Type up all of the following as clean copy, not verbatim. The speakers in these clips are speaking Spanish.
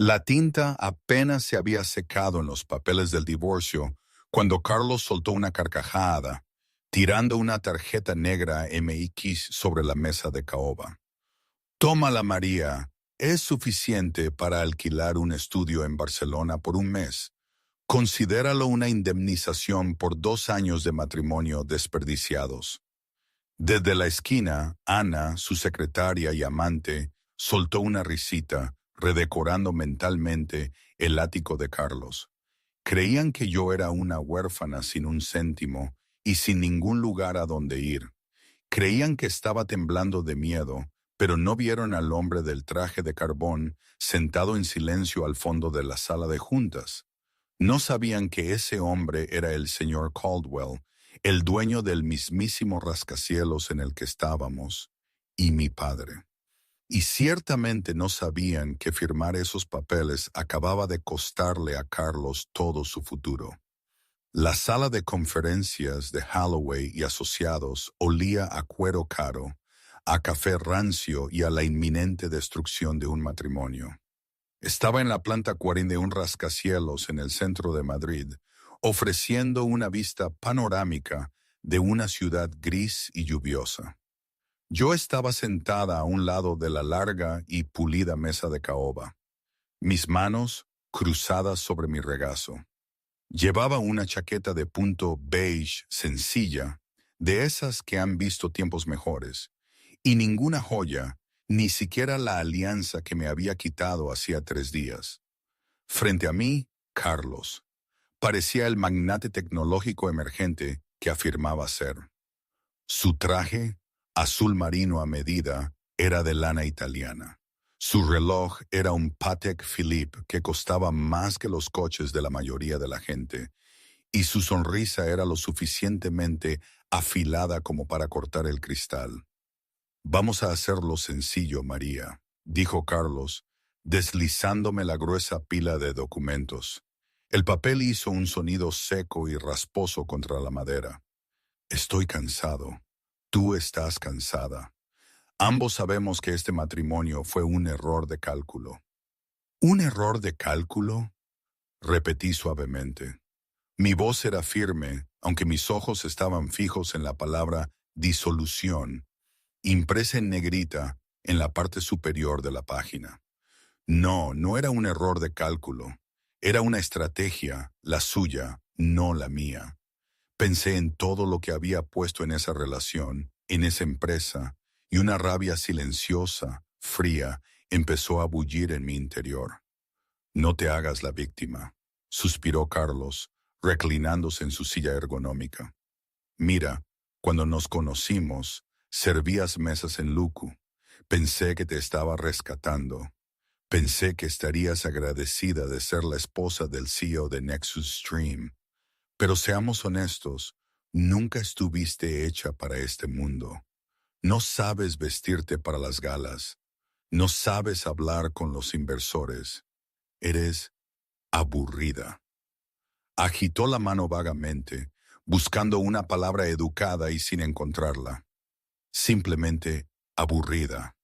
La tinta apenas se había secado en los papeles del divorcio cuando Carlos soltó una carcajada, tirando una tarjeta negra MX sobre la mesa de caoba. Tómala, María. Es suficiente para alquilar un estudio en Barcelona por un mes. Considéralo una indemnización por 2 años de matrimonio desperdiciados. Desde la esquina, Ana, su secretaria y amante, soltó una risita, redecorando mentalmente el ático de Carlos. Creían que yo era una huérfana sin un céntimo y sin ningún lugar a donde ir. Creían que estaba temblando de miedo, pero no vieron al hombre del traje de carbón sentado en silencio al fondo de la sala de juntas. No sabían que ese hombre era el señor Caldwell, el dueño del mismísimo rascacielos en el que estábamos, y mi padre. Y ciertamente no sabían que firmar esos papeles acababa de costarle a Carlos todo su futuro. La sala de conferencias de Holloway y Asociados olía a cuero caro, a café rancio y a la inminente destrucción de un matrimonio. Estaba en la planta 40 de un rascacielos en el centro de Madrid, ofreciendo una vista panorámica de una ciudad gris y lluviosa. Yo estaba sentada a un lado de la larga y pulida mesa de caoba, mis manos cruzadas sobre mi regazo. Llevaba una chaqueta de punto beige sencilla, de esas que han visto tiempos mejores, y ninguna joya, ni siquiera la alianza que me había quitado hacía 3 días. Frente a mí, Carlos. Parecía el magnate tecnológico emergente que afirmaba ser. Su traje, azul marino a medida, era de lana italiana. Su reloj era un Patek Philippe que costaba más que los coches de la mayoría de la gente, y su sonrisa era lo suficientemente afilada como para cortar el cristal. «Vamos a hacerlo sencillo, María», dijo Carlos, deslizándome la gruesa pila de documentos. El papel hizo un sonido seco y rasposo contra la madera. «Estoy cansado. Tú estás cansada. Ambos sabemos que este matrimonio fue un error de cálculo». «¿Un error de cálculo?», repetí suavemente. Mi voz era firme, aunque mis ojos estaban fijos en la palabra disolución, impresa en negrita en la parte superior de la página. No, no era un error de cálculo. Era una estrategia, la suya, no la mía. Pensé en todo lo que había puesto en esa relación, en esa empresa, y una rabia silenciosa, fría, empezó a bullir en mi interior. «No te hagas la víctima», suspiró Carlos, reclinándose en su silla ergonómica. «Mira, cuando nos conocimos, servías mesas en Luku. Pensé que te estaba rescatando. Pensé que estarías agradecida de ser la esposa del CEO de Nexus Stream. Pero seamos honestos, nunca estuviste hecha para este mundo. No sabes vestirte para las galas. No sabes hablar con los inversores. Eres aburrida». Agitó la mano vagamente, buscando una palabra educada y sin encontrarla. Simplemente aburrida.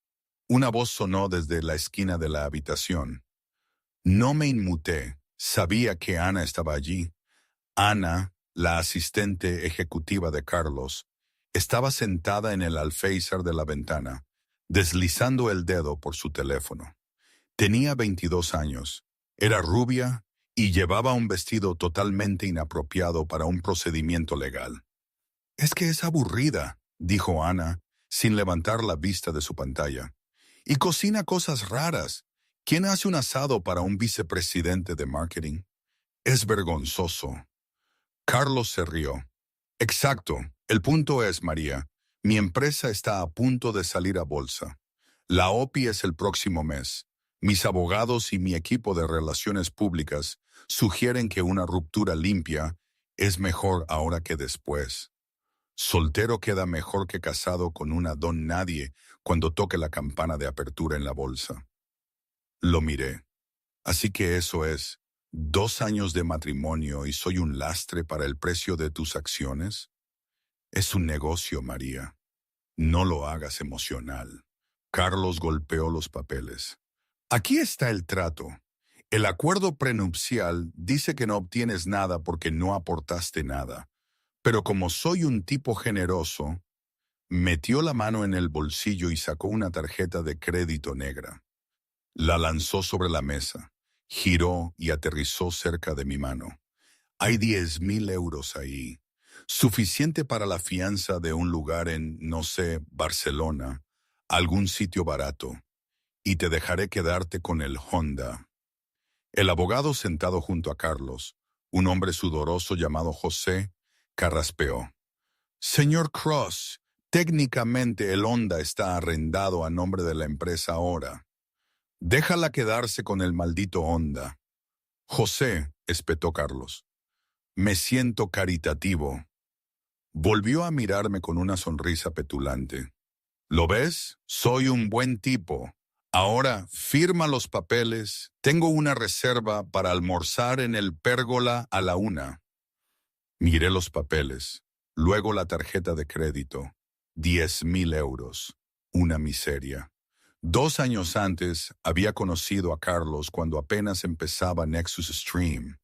Una voz sonó desde la esquina de la habitación. No me inmuté. Sabía que Ana estaba allí. Ana, la asistente ejecutiva de Carlos, estaba sentada en el alféizar de la ventana, deslizando el dedo por su teléfono. Tenía 22 años, era rubia y llevaba un vestido totalmente inapropiado para un procedimiento legal. «Es que es aburrida», dijo Ana, sin levantar la vista de su pantalla. «Y cocina cosas raras. ¿Quién hace un asado para un vicepresidente de marketing? Es vergonzoso». Carlos se rió. «Exacto. El punto es, María, mi empresa está a punto de salir a bolsa. La OPI es el próximo mes. Mis abogados y mi equipo de relaciones públicas sugieren que una ruptura limpia es mejor ahora que después. Soltero queda mejor que casado con una don nadie cuando toque la campana de apertura en la bolsa». Lo miré. «Así que eso es, 2 años de matrimonio y soy un lastre para el precio de tus acciones. Es un negocio, María. No lo hagas emocional». Carlos golpeó los papeles. «Aquí está el trato. El acuerdo prenupcial dice que no obtienes nada porque no aportaste nada, pero como soy un tipo generoso, metió la mano en el bolsillo y sacó una tarjeta de crédito negra. La lanzó sobre la mesa, giró y aterrizó cerca de mi mano. Hay 10,000 euros ahí, suficiente para la fianza de un lugar en, no sé, Barcelona, algún sitio barato, y te dejaré quedarte con el Honda. El abogado sentado junto a Carlos, un hombre sudoroso llamado José, carraspeó. Señor Cross, técnicamente el Honda está arrendado a nombre de la empresa ahora. Déjala quedarse con el maldito Honda. José, espetó Carlos. Me siento caritativo. Volvió a mirarme con una sonrisa petulante. ¿Lo ves? Soy un buen tipo. Ahora firma los papeles. Tengo una reserva para almorzar en el Pérgola a la 1. Miré los papeles, luego la tarjeta de crédito. 10,000 euros. Una miseria. 2 años antes había conocido a Carlos cuando apenas empezaba Nexus Stream.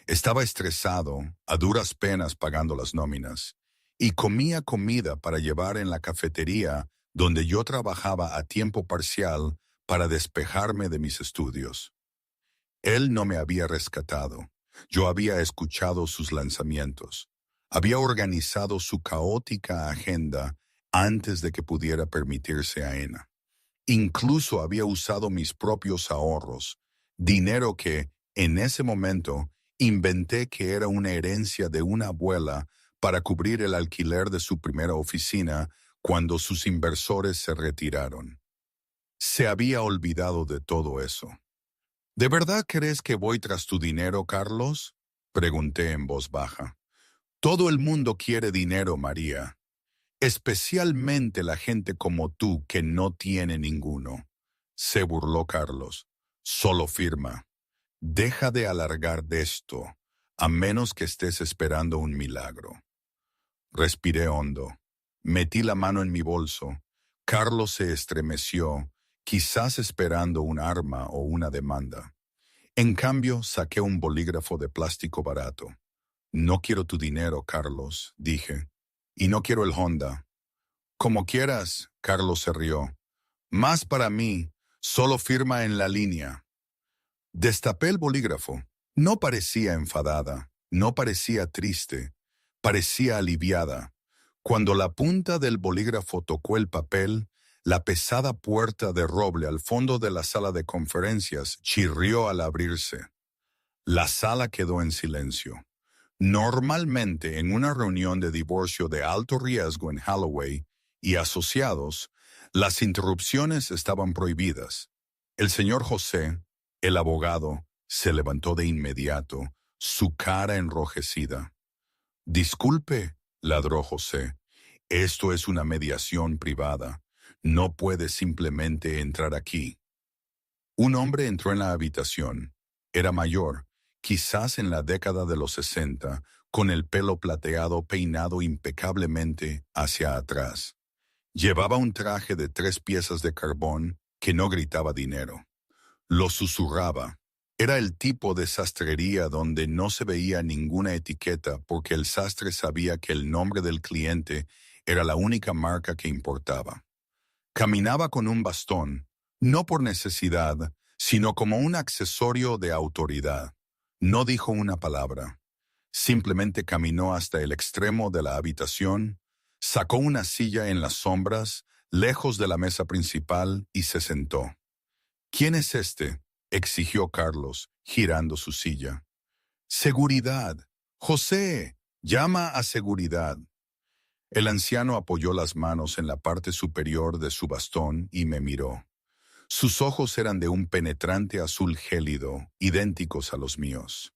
Estaba estresado, a duras penas pagando las nóminas, y comía comida para llevar en la cafetería donde yo trabajaba a tiempo parcial para despejarme de mis estudios. Él no me había rescatado. Yo había escuchado sus lanzamientos. Había organizado su caótica agenda antes de que pudiera permitirse a Ena. Incluso había usado mis propios ahorros, dinero que, en ese momento, inventé que era una herencia de una abuela para cubrir el alquiler de su primera oficina cuando sus inversores se retiraron. Se había olvidado de todo eso. ¿De verdad crees que voy tras tu dinero, Carlos? Pregunté en voz baja. Todo el mundo quiere dinero, María. Especialmente la gente como tú que no tiene ninguno. Se burló Carlos. Solo firma. Deja de alargar de esto, a menos que estés esperando un milagro. Respiré hondo. Metí la mano en mi bolso. Carlos se estremeció, quizás esperando un arma o una demanda. En cambio, saqué un bolígrafo de plástico barato. No quiero tu dinero, Carlos, dije. Y no quiero el Honda. Como quieras, Carlos se rió. Más para mí, solo firma en la línea. Destapé el bolígrafo. No parecía enfadada, no parecía triste, parecía aliviada. Cuando la punta del bolígrafo tocó el papel, la pesada puerta de roble al fondo de la sala de conferencias chirrió al abrirse. La sala quedó en silencio. Normalmente, en una reunión de divorcio de alto riesgo en Holloway y asociados, las interrupciones estaban prohibidas. El señor José, el abogado, se levantó de inmediato, su cara enrojecida. Disculpe, ladró José, esto es una mediación privada. No puede simplemente entrar aquí. Un hombre entró en la habitación. Era mayor, quizás en la década de los 60, con el pelo plateado peinado impecablemente hacia atrás. Llevaba un traje de 3 piezas de carbón que no gritaba dinero. Lo susurraba. Era el tipo de sastrería donde no se veía ninguna etiqueta porque el sastre sabía que el nombre del cliente era la única marca que importaba. Caminaba con un bastón, no por necesidad, sino como un accesorio de autoridad. No dijo una palabra. Simplemente caminó hasta el extremo de la habitación, sacó una silla en las sombras, lejos de la mesa principal, y se sentó. ¿Quién es este?, exigió Carlos, girando su silla. Seguridad. José, llama a seguridad. El anciano apoyó las manos en la parte superior de su bastón y me miró. Sus ojos eran de un penetrante azul gélido, idénticos a los míos.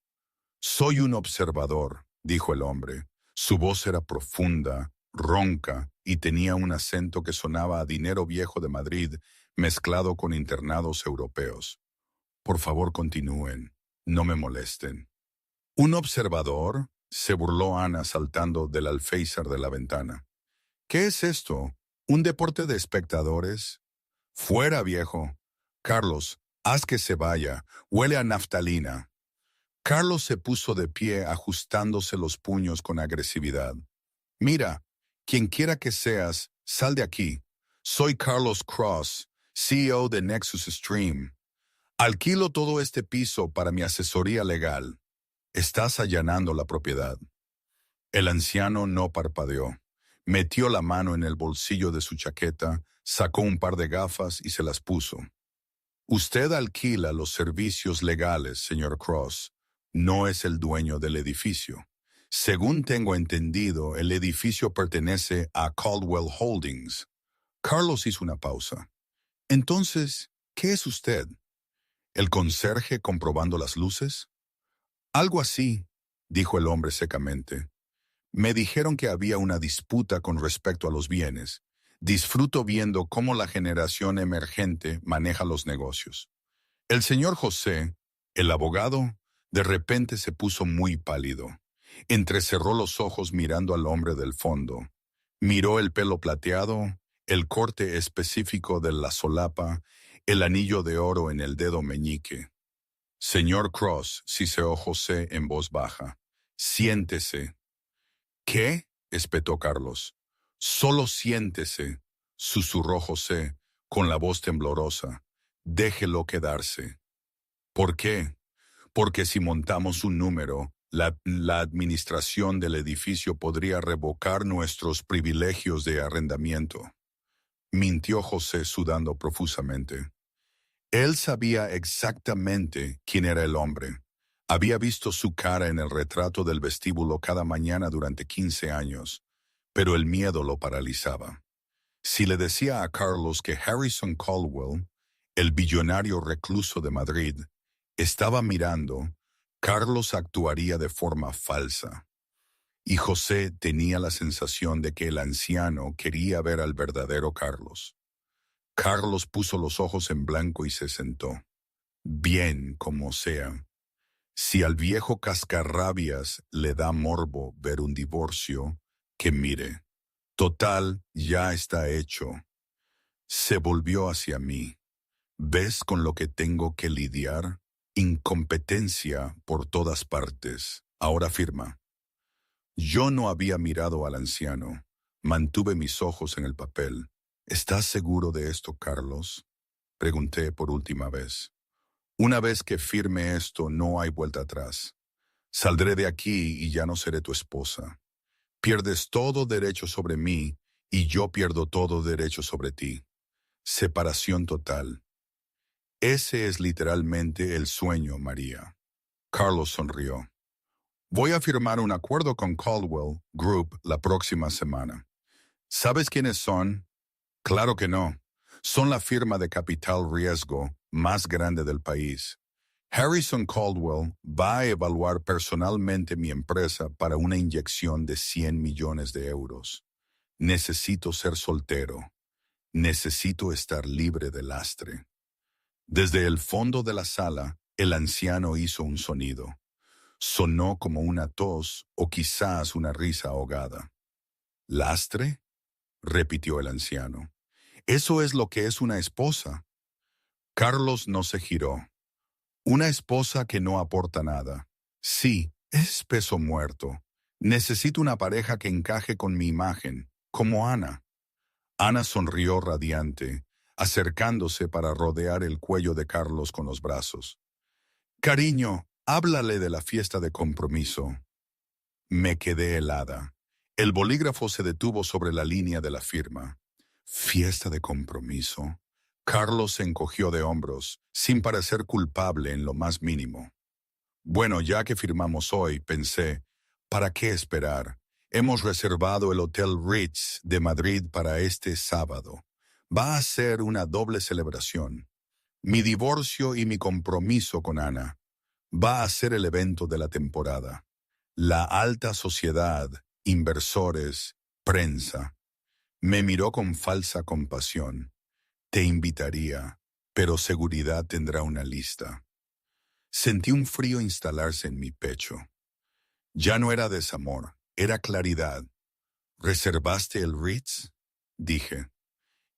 Soy un observador, dijo el hombre. Su voz era profunda, ronca, y tenía un acento que sonaba a dinero viejo de Madrid mezclado con internados europeos. Por favor, continúen. No me molesten. ¿Un observador?, se burló Ana saltando del alféizar de la ventana. ¿Qué es esto? ¿Un deporte de espectadores? Fuera, viejo. Carlos, Haz que se vaya, huele a naftalina. Carlos se puso de pie ajustándose los puños con agresividad. Mira, quien quiera que seas, sal de aquí. Soy Carlos Cross, CEO de Nexus Stream. Alquilo todo este piso para mi asesoría legal. Estás allanando la propiedad. El anciano no parpadeó. Metió la mano en el bolsillo de su chaqueta, sacó un par de gafas y se las puso. Usted alquila los servicios legales, señor Cross. No es el dueño del edificio. Según tengo entendido, el edificio pertenece a Caldwell Holdings. Carlos hizo una pausa. Entonces, ¿qué es usted? ¿El conserje comprobando las luces? Algo así, dijo el hombre secamente. Me dijeron que había una disputa con respecto a los bienes. Disfruto viendo cómo la generación emergente maneja los negocios. El señor José, el abogado, de repente se puso muy pálido. Entrecerró los ojos mirando al hombre del fondo. Miró el pelo plateado, el corte específico de la solapa, el anillo de oro en el dedo meñique. Señor Cross, siseó José en voz baja. Siéntese. ¿Qué? Espetó Carlos. Solo siéntese, susurró José, con la voz temblorosa. Déjelo quedarse. ¿Por qué? Porque si montamos un número, la administración del edificio podría revocar nuestros privilegios de arrendamiento. Mintió José sudando profusamente. Él sabía exactamente quién era el hombre. Había visto su cara en el retrato del vestíbulo cada mañana durante 15 años, pero el miedo lo paralizaba. Si le decía a Carlos que Harrison Caldwell, el billonario recluso de Madrid, estaba mirando, Carlos actuaría de forma falsa. Y José tenía la sensación de que el anciano quería ver al verdadero Carlos. Carlos puso los ojos en blanco y se sentó. Bien, como sea. Si al viejo cascarrabias le da morbo ver un divorcio, que mire. Total, ya está hecho. Se volvió hacia mí. ¿Ves con lo que tengo que lidiar? Incompetencia por todas partes. Ahora firma. Yo no había mirado al anciano. Mantuve mis ojos en el papel. ¿Estás seguro de esto, Carlos? Pregunté por última vez. Una vez que firme esto, no hay vuelta atrás. Saldré de aquí y ya no seré tu esposa. Pierdes todo derecho sobre mí y yo pierdo todo derecho sobre ti. Separación total. Ese es literalmente el sueño, María. Carlos sonrió. Voy a firmar un acuerdo con Caldwell Group la próxima semana. ¿Sabes quiénes son? Claro que no. Son la firma de capital riesgo más grande del país. Harrison Caldwell va a evaluar personalmente mi empresa para una inyección de 100 millones de euros. Necesito ser soltero. Necesito estar libre de lastre. Desde el fondo de la sala, el anciano hizo un sonido. Sonó como una tos o quizás una risa ahogada. ¿Lastre? Repitió el anciano. Eso es lo que es una esposa. Carlos no se giró. Una esposa que no aporta nada. Sí, es peso muerto. Necesito una pareja que encaje con mi imagen, como Ana. Ana sonrió radiante, acercándose para rodear el cuello de Carlos con los brazos. Cariño, háblale de la fiesta de compromiso. Me quedé helada. El bolígrafo se detuvo sobre la línea de la firma. ¿Fiesta de compromiso? Carlos se encogió de hombros, sin parecer culpable en lo más mínimo. Bueno, ya que firmamos hoy, pensé, ¿para qué esperar? Hemos reservado el Hotel Ritz de Madrid para este sábado. Va a ser una doble celebración. Mi divorcio y mi compromiso con Ana. Va a ser el evento de la temporada. La alta sociedad, inversores, prensa. Me miró con falsa compasión. Te invitaría, pero seguridad tendrá una lista. Sentí un frío instalarse en mi pecho. Ya no era desamor, era claridad. ¿Reservaste el Ritz? Dije.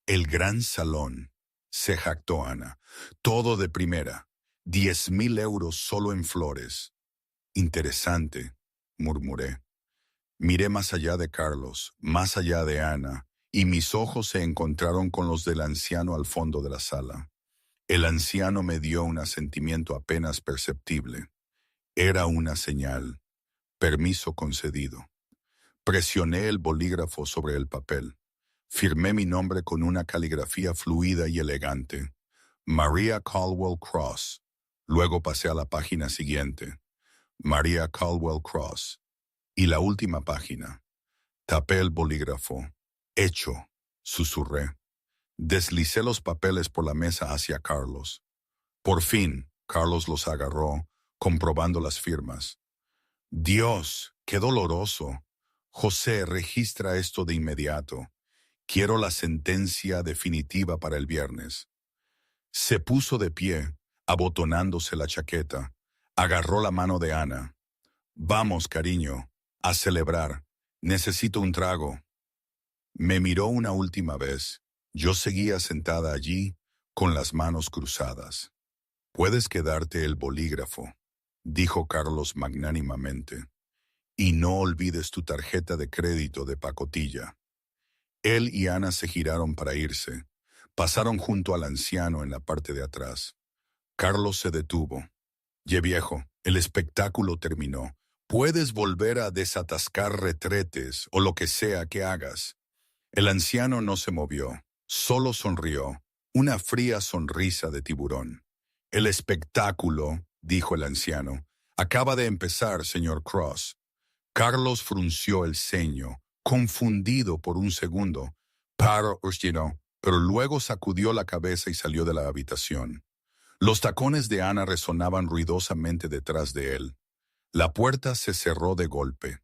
El gran salón. se jactó Ana. Todo de primera. 10,000 euros solo en flores. Interesante, murmuré. Miré más allá de Carlos, más allá de Ana, y mis ojos se encontraron con los del anciano al fondo de la sala. El anciano me dio un asentimiento apenas perceptible. Era una señal. Permiso concedido. Presioné el bolígrafo sobre el papel. Firmé mi nombre con una caligrafía fluida y elegante. Maria Caldwell Cross. Luego pasé a la página siguiente. Maria Caldwell Cross. Y la última página. Tapé el bolígrafo. Hecho, susurré. Deslicé los papeles por la mesa hacia Carlos. Por fin, Carlos los agarró, comprobando las firmas. Dios, qué doloroso. José, registra esto de inmediato. Quiero la sentencia definitiva para el viernes. Se puso de pie, abotonándose la chaqueta. Agarró la mano de Ana. Vamos, cariño, a celebrar. Necesito un trago. Me miró una última vez. Yo seguía sentada allí, con las manos cruzadas. Puedes quedarte el bolígrafo, dijo Carlos magnánimamente. Y no olvides tu tarjeta de crédito de pacotilla. Él y Ana se giraron para irse. Pasaron junto al anciano en la parte de atrás. Carlos se detuvo. Ye viejo, el espectáculo terminó. Puedes volver a desatascar retretes o lo que sea que hagas. El anciano no se movió, solo sonrió, una fría sonrisa de tiburón. El espectáculo, dijo el anciano, acaba de empezar, señor Cross. Carlos frunció el ceño, confundido por un segundo. Pero luego sacudió la cabeza y salió de la habitación. Los tacones de Ana resonaban ruidosamente detrás de él. La puerta se cerró de golpe.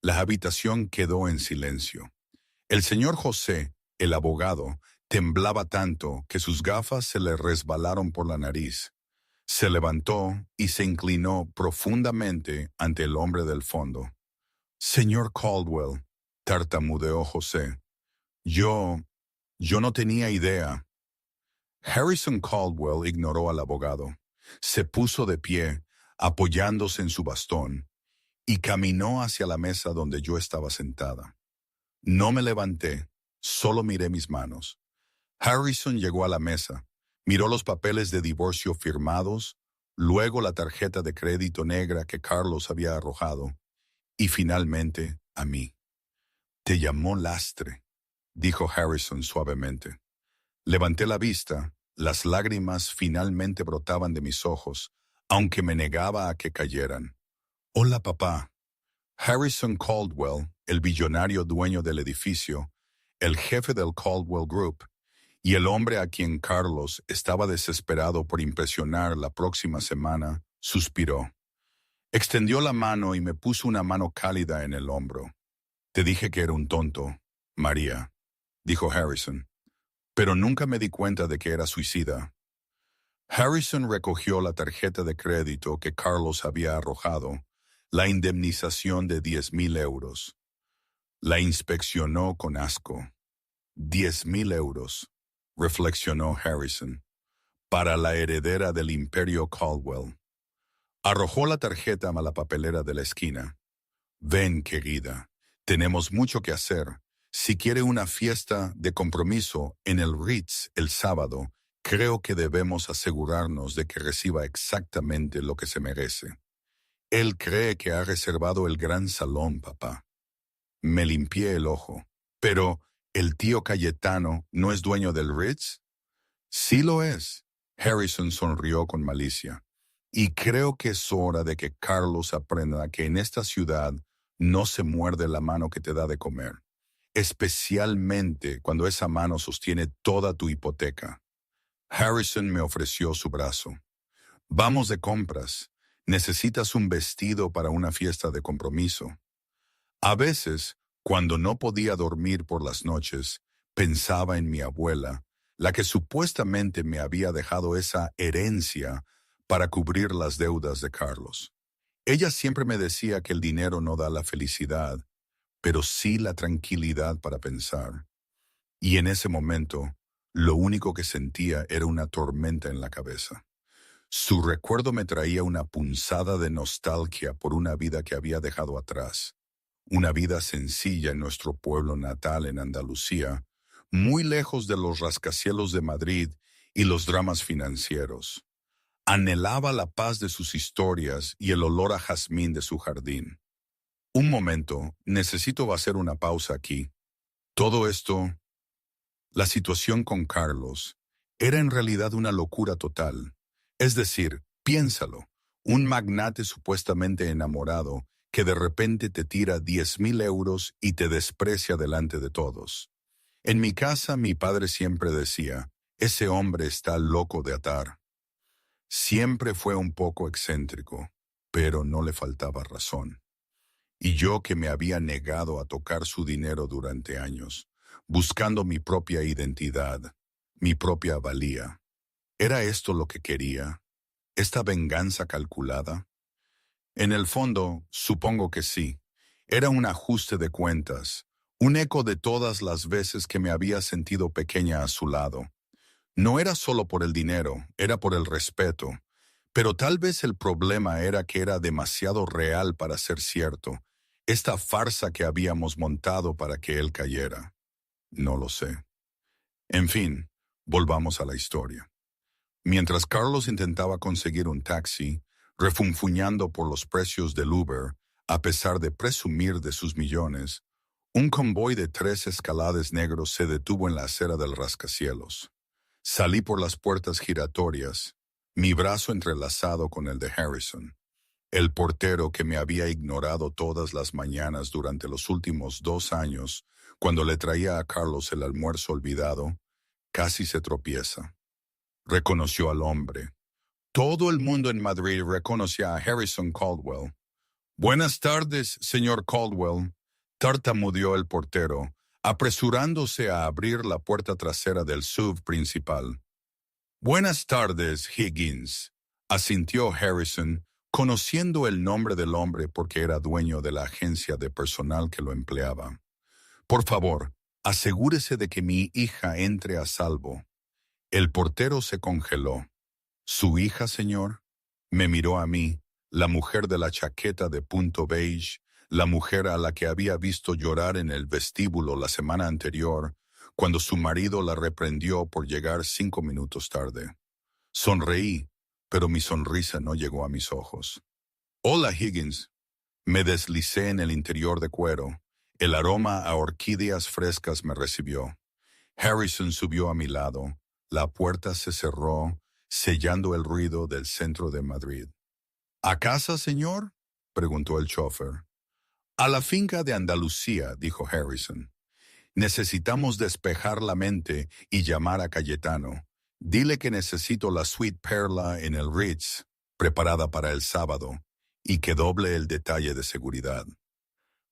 La habitación quedó en silencio. El señor José, el abogado, temblaba tanto que sus gafas se le resbalaron por la nariz. Se levantó y se inclinó profundamente ante el hombre del fondo. Señor Caldwell, tartamudeó José. Yo no tenía idea. Harrison Caldwell ignoró al abogado. Se puso de pie, apoyándose en su bastón, y caminó hacia la mesa donde yo estaba sentada. No me levanté, solo miré mis manos. Harrison llegó a la mesa, miró los papeles de divorcio firmados, luego la tarjeta de crédito negra que Carlos había arrojado, y finalmente a mí. Te llamó lastre, dijo Harrison suavemente. Levanté la vista, las lágrimas finalmente brotaban de mis ojos, aunque me negaba a que cayeran. Hola, papá. Harrison Caldwell, el billonario dueño del edificio, el jefe del Caldwell Group, y el hombre a quien Carlos estaba desesperado por impresionar la próxima semana, suspiró. Extendió la mano y me puso una mano cálida en el hombro. Te dije que era un tonto, María, dijo Harrison, pero nunca me di cuenta de que era suicida. Harrison recogió la tarjeta de crédito que Carlos había arrojado, la indemnización de 10,000 euros. La inspeccionó con asco. 10,000 euros, reflexionó Harrison, para la heredera del imperio Caldwell. Arrojó la tarjeta a la papelera de la esquina. Ven, querida, tenemos mucho que hacer. Si quiere una fiesta de compromiso en el Ritz el sábado, creo que debemos asegurarnos de que reciba exactamente lo que se merece. Él cree que ha reservado el gran salón, papá. Me limpié el ojo. Pero, ¿el tío Cayetano no es dueño del Ritz? Sí lo es. Harrison sonrió con malicia. Y creo que es hora de que Carlos aprenda que en esta ciudad no se muerde la mano que te da de comer, especialmente cuando esa mano sostiene toda tu hipoteca. Harrison me ofreció su brazo. Vamos de compras. Necesitas un vestido para una fiesta de compromiso. A veces, cuando no podía dormir por las noches, pensaba en mi abuela, la que supuestamente me había dejado esa herencia para cubrir las deudas de Carlos. Ella siempre me decía que el dinero no da la felicidad, pero sí la tranquilidad para pensar. Y en ese momento, Lo único que sentía era una tormenta en la cabeza. Su recuerdo me traía una punzada de nostalgia por una vida que había dejado atrás, una vida sencilla en nuestro pueblo natal en Andalucía, muy lejos de los rascacielos de Madrid y los dramas financieros. Anhelaba la paz de sus historias y el olor a jazmín de su jardín. Un momento, necesito hacer una pausa aquí. Todo esto, la situación con Carlos, era en realidad una locura total. Es decir, piénsalo, un magnate supuestamente enamorado que de repente te tira 10.000 euros y te desprecia delante de todos. En mi casa mi padre siempre decía, ese hombre está loco de atar. Siempre fue un poco excéntrico, pero no le faltaba razón. Y yo que me había negado a tocar su dinero durante años, buscando mi propia identidad, mi propia valía. ¿Era esto lo que quería? ¿Esta venganza calculada? En el fondo, supongo que sí. Era un ajuste de cuentas, un eco de todas las veces que me había sentido pequeña a su lado. No era solo por el dinero, era por el respeto. Pero tal vez el problema era que era demasiado real para ser cierto, esta farsa que habíamos montado para que él cayera. No lo sé. En fin, volvamos a la historia. Mientras Carlos intentaba conseguir un taxi, refunfuñando por los precios del Uber, a pesar de presumir de sus millones, un convoy de 3 escalades negros se detuvo en la acera del rascacielos. Salí por las puertas giratorias, mi brazo entrelazado con el de Harrison. El portero que me había ignorado todas las mañanas durante los últimos 2 años, cuando le traía a Carlos el almuerzo olvidado, casi se tropieza. Reconoció al hombre. Todo el mundo en Madrid reconocía a Harrison Caldwell. «Buenas tardes, señor Caldwell», tartamudeó el portero, apresurándose a abrir la puerta trasera del SUV principal. «Buenas tardes, Higgins», asintió Harrison, conociendo el nombre del hombre porque era dueño de la agencia de personal que lo empleaba. «Por favor, asegúrese de que mi hija entre a salvo». El portero se congeló. «¿Su hija, señor?». Me miró a mí, la mujer de la chaqueta de punto beige, la mujer a la que había visto llorar en el vestíbulo la semana anterior, cuando su marido la reprendió por llegar 5 minutos tarde. Sonreí, pero mi sonrisa no llegó a mis ojos. «Hola, Higgins». Me deslicé en el interior de cuero. El aroma a orquídeas frescas me recibió. Harrison subió a mi lado. La puerta se cerró, sellando el ruido del centro de Madrid. «¿A casa, señor?», preguntó el chofer. «A la finca de Andalucía», dijo Harrison. «Necesitamos despejar la mente y llamar a Cayetano. Dile que necesito la suite Perla en el Ritz, preparada para el sábado, y que doble el detalle de seguridad».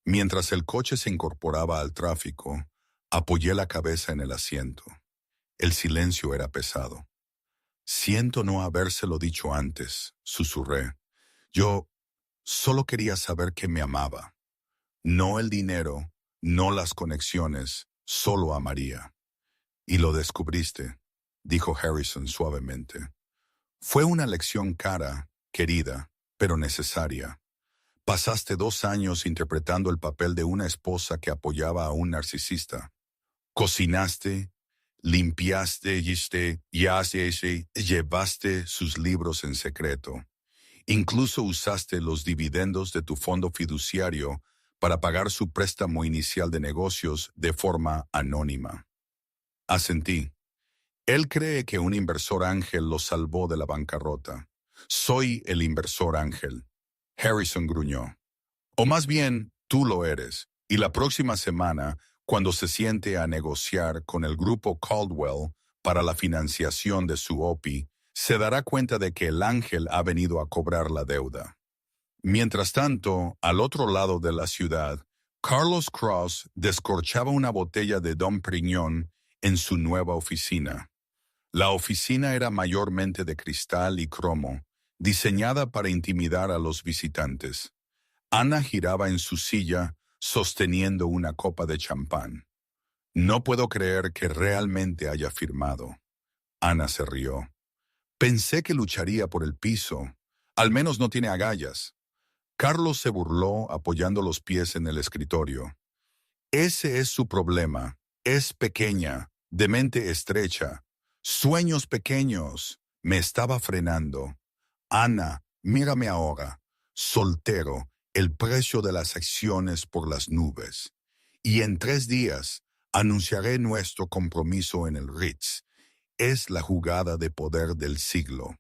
Mientras el coche se incorporaba al tráfico, apoyé la cabeza en el asiento. El silencio era pesado. «Siento no habérselo dicho antes», susurré. «Yo solo quería saber que me amaba. No el dinero, no las conexiones, solo a María». «Y lo descubriste», dijo Harrison suavemente. «Fue una lección cara, querida, pero necesaria. Pasaste 2 años interpretando el papel de una esposa que apoyaba a un narcisista. Cocinaste, limpiaste, llevaste sus libros en secreto. Incluso usaste los dividendos de tu fondo fiduciario para pagar su préstamo inicial de negocios de forma anónima». Asentí. «Él cree que un inversor ángel lo salvó de la bancarrota. Soy el inversor ángel». Harrison gruñó. «O más bien, tú lo eres, y la próxima semana, cuando se siente a negociar con el grupo Caldwell para la financiación de su OPI, se dará cuenta de que el ángel ha venido a cobrar la deuda». Mientras tanto, al otro lado de la ciudad, Carlos Cross descorchaba una botella de Dom Pérignon en su nueva oficina. La oficina era mayormente de cristal y cromo, diseñada para intimidar a los visitantes. Ana giraba en su silla, sosteniendo una copa de champán. No puedo creer que realmente haya firmado. Ana se rió. Pensé que lucharía por el piso. Al menos no tiene agallas. Carlos se burló apoyando los pies en el escritorio. Ese es su problema. Es pequeña, de mente estrecha. Sueños pequeños. Me estaba frenando. Ana, mírame ahora. Soltero, el precio de las acciones por las nubes. Y en 3 días anunciaré nuestro compromiso en el Ritz. Es la jugada de poder del siglo.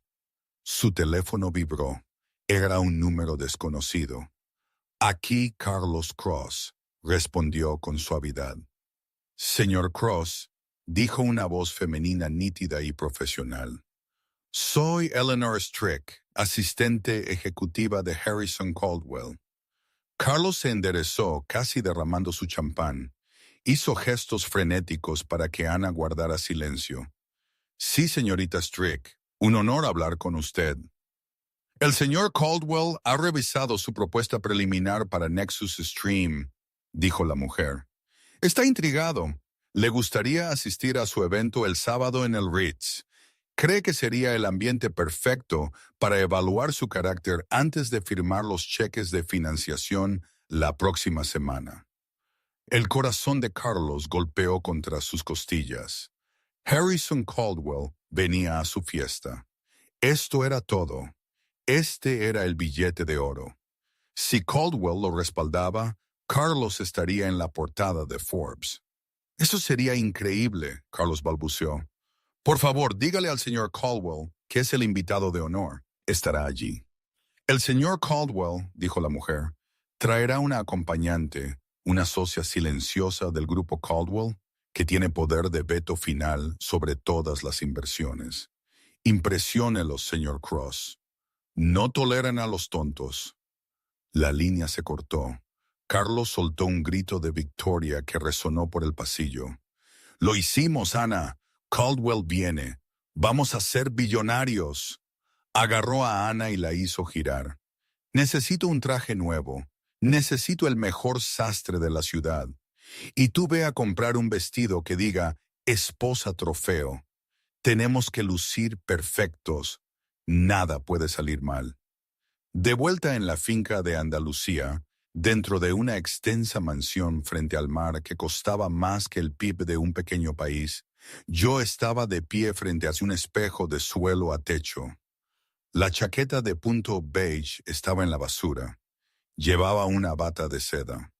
Su teléfono vibró. Era un número desconocido. Aquí Carlos Cross, respondió con suavidad. Señor Cross, dijo una voz femenina nítida y profesional. Soy Eleanor Strick, asistente ejecutiva de Harrison Caldwell. Carlos se enderezó, casi derramando su champán. Hizo gestos frenéticos para que Ana guardara silencio. Sí, señorita Strick, un honor hablar con usted. El señor Caldwell ha revisado su propuesta preliminar para Nexus Stream, dijo la mujer. Está intrigado. Le gustaría asistir a su evento el sábado en el Ritz. Cree que sería el ambiente perfecto para evaluar su carácter antes de firmar los cheques de financiación la próxima semana. El corazón de Carlos golpeó contra sus costillas. Harrison Caldwell venía a su fiesta. Esto era todo. Este era el billete de oro. Si Caldwell lo respaldaba, Carlos estaría en la portada de Forbes. Eso sería increíble, Carlos balbuceó. Por favor, dígale al señor Caldwell que es el invitado de honor. Estará allí. El señor Caldwell, dijo la mujer, traerá una acompañante, una socia silenciosa del grupo Caldwell, que tiene poder de veto final sobre todas las inversiones. Impresiónelos, señor Cross. No toleran a los tontos. La línea se cortó. Carlos soltó un grito de victoria que resonó por el pasillo. Lo hicimos, Ana. Caldwell viene. Vamos a ser billonarios. Agarró a Ana y la hizo girar. Necesito un traje nuevo. Necesito el mejor sastre de la ciudad. Y tú ve a comprar un vestido que diga esposa trofeo. Tenemos que lucir perfectos. Nada puede salir mal. De vuelta en la finca de Andalucía, dentro de una extensa mansión frente al mar que costaba más que el PIB de un pequeño país, yo estaba de pie frente a un espejo de suelo a techo. La chaqueta de punto beige estaba en la basura. Llevaba una bata de seda.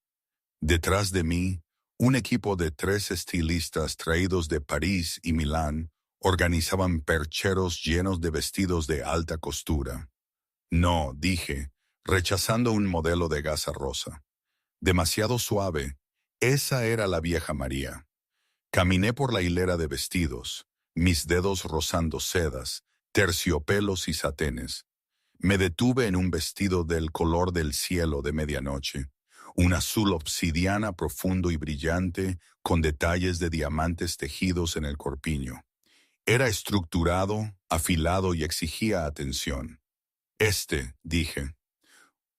Detrás de mí, un equipo de 3 estilistas traídos de París y Milán organizaban percheros llenos de vestidos de alta costura. No, dije, rechazando un modelo de gasa rosa. Demasiado suave. Esa era la vieja María. Caminé por la hilera de vestidos, mis dedos rozando sedas, terciopelos y satenes. Me detuve en un vestido del color del cielo de medianoche, un azul obsidiana profundo y brillante con detalles de diamantes tejidos en el corpiño. Era estructurado, afilado y exigía atención. Dije.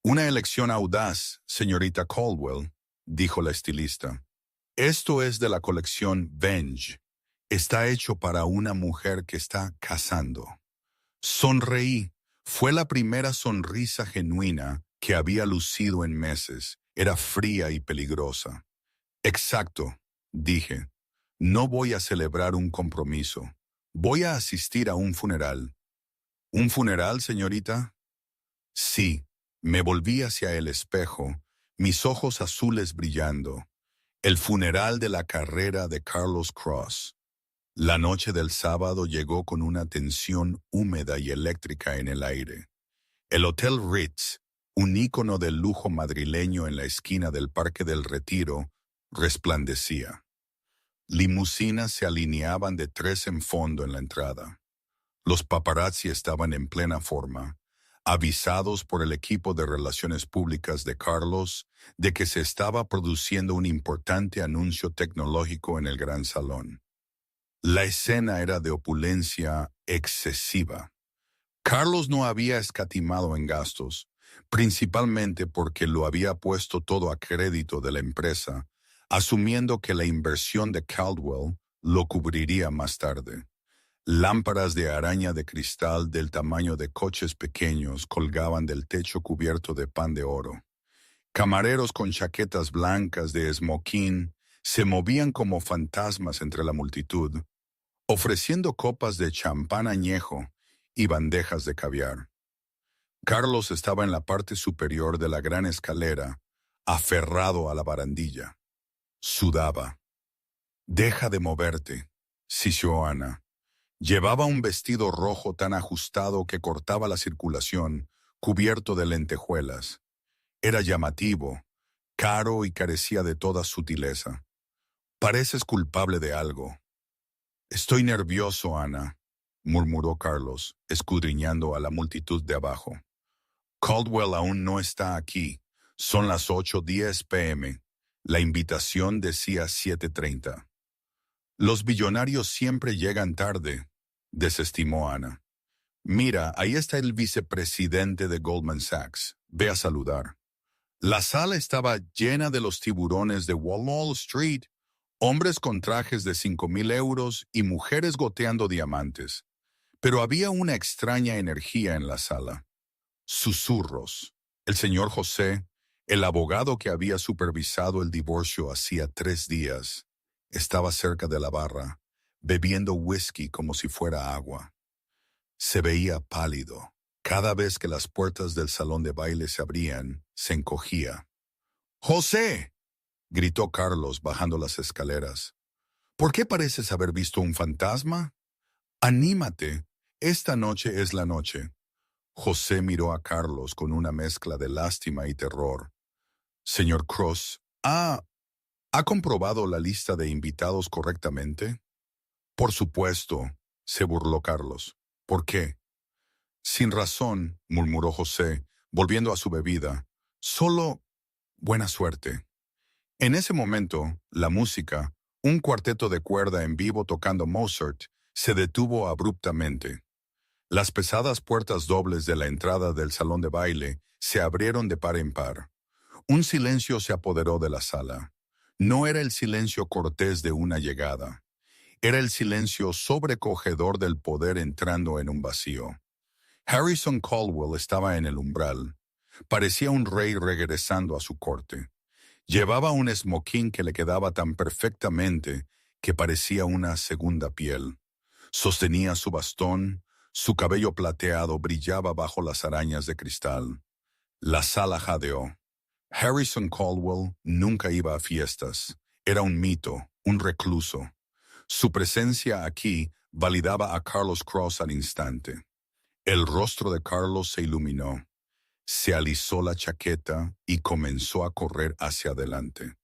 Una elección audaz, señorita Caldwell, dijo la estilista. Esto es de la colección Venge. Está hecho para una mujer que está casando. Sonreí. Fue la primera sonrisa genuina que había lucido en meses. Era fría y peligrosa. Exacto, dije. No voy a celebrar un compromiso. Voy a asistir a un funeral. ¿Un funeral, señorita? Sí. Me volví hacia el espejo, mis ojos azules brillando. El funeral de la carrera de Carlos Cross. La noche del sábado llegó con una tensión húmeda y eléctrica en el aire. El Hotel Ritz, un ícono del lujo madrileño en la esquina del Parque del Retiro, resplandecía. Limusinas se alineaban de 3 en fondo en la entrada. Los paparazzi estaban en plena forma, avisados por el equipo de relaciones públicas de Carlos de que se estaba produciendo un importante anuncio tecnológico en el gran salón. La escena era de opulencia excesiva. Carlos no había escatimado en gastos, principalmente porque lo había puesto todo a crédito de la empresa, asumiendo que la inversión de Caldwell lo cubriría más tarde. Lámparas de araña de cristal del tamaño de coches pequeños colgaban del techo cubierto de pan de oro. Camareros con chaquetas blancas de esmoquín se movían como fantasmas entre la multitud, ofreciendo copas de champán añejo y bandejas de caviar. Carlos estaba en la parte superior de la gran escalera, aferrado a la barandilla. Sudaba. «Deja de moverte», sisió Ana. Llevaba un vestido rojo tan ajustado que cortaba la circulación, cubierto de lentejuelas. Era llamativo, caro y carecía de toda sutileza. «Pareces culpable de algo». «Estoy nervioso, Ana», murmuró Carlos, escudriñando a la multitud de abajo. «Caldwell aún no está aquí. Son las 8:10 p.m. La invitación decía 7:30. «Los billonarios siempre llegan tarde», desestimó Ana. «Mira, ahí está el vicepresidente de Goldman Sachs. Ve a saludar». La sala estaba llena de los tiburones de Wall Street, hombres con trajes de 5,000 euros y mujeres goteando diamantes. Pero había una extraña energía en la sala. Susurros. El señor José, el abogado que había supervisado el divorcio hacía 3 días, estaba cerca de la barra, bebiendo whisky como si fuera agua. Se veía pálido. Cada vez que las puertas del salón de baile se abrían, se encogía. «¡José!», gritó Carlos bajando las escaleras. «¿Por qué pareces haber visto un fantasma? Anímate, esta noche es la noche». José miró a Carlos con una mezcla de lástima y terror. «Señor Cross, ¿ha comprobado la lista de invitados correctamente?» «Por supuesto», se burló Carlos. «¿Por qué?» «Sin razón», murmuró José, volviendo a su bebida. «Solo buena suerte». En ese momento, la música, un cuarteto de cuerda en vivo tocando Mozart, se detuvo abruptamente. Las pesadas puertas dobles de la entrada del salón de baile se abrieron de par en par. Un silencio se apoderó de la sala. No era el silencio cortés de una llegada. Era el silencio sobrecogedor del poder entrando en un vacío. Harrison Caldwell estaba en el umbral. Parecía un rey regresando a su corte. Llevaba un esmoquín que le quedaba tan perfectamente que parecía una segunda piel. Sostenía su bastón, su cabello plateado brillaba bajo las arañas de cristal. La sala jadeó. Harrison Caldwell nunca iba a fiestas. Era un mito, un recluso. Su presencia aquí validaba a Carlos Cross al instante. El rostro de Carlos se iluminó. Se alisó la chaqueta y comenzó a correr hacia adelante.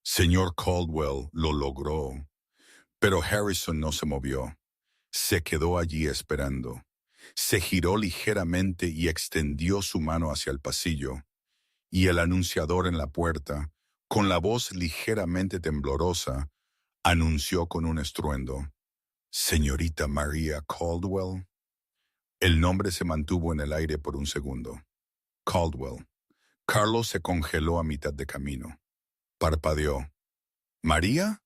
«Señor Caldwell, lo logró». Pero Harrison no se movió. Se quedó allí esperando. Se giró ligeramente y extendió su mano hacia el pasillo. Y el anunciador en la puerta, con la voz ligeramente temblorosa, anunció con un estruendo: «Señorita María Caldwell». El nombre se mantuvo en el aire por un segundo. Caldwell. Carlos se congeló a mitad de camino. Parpadeó. ¿María?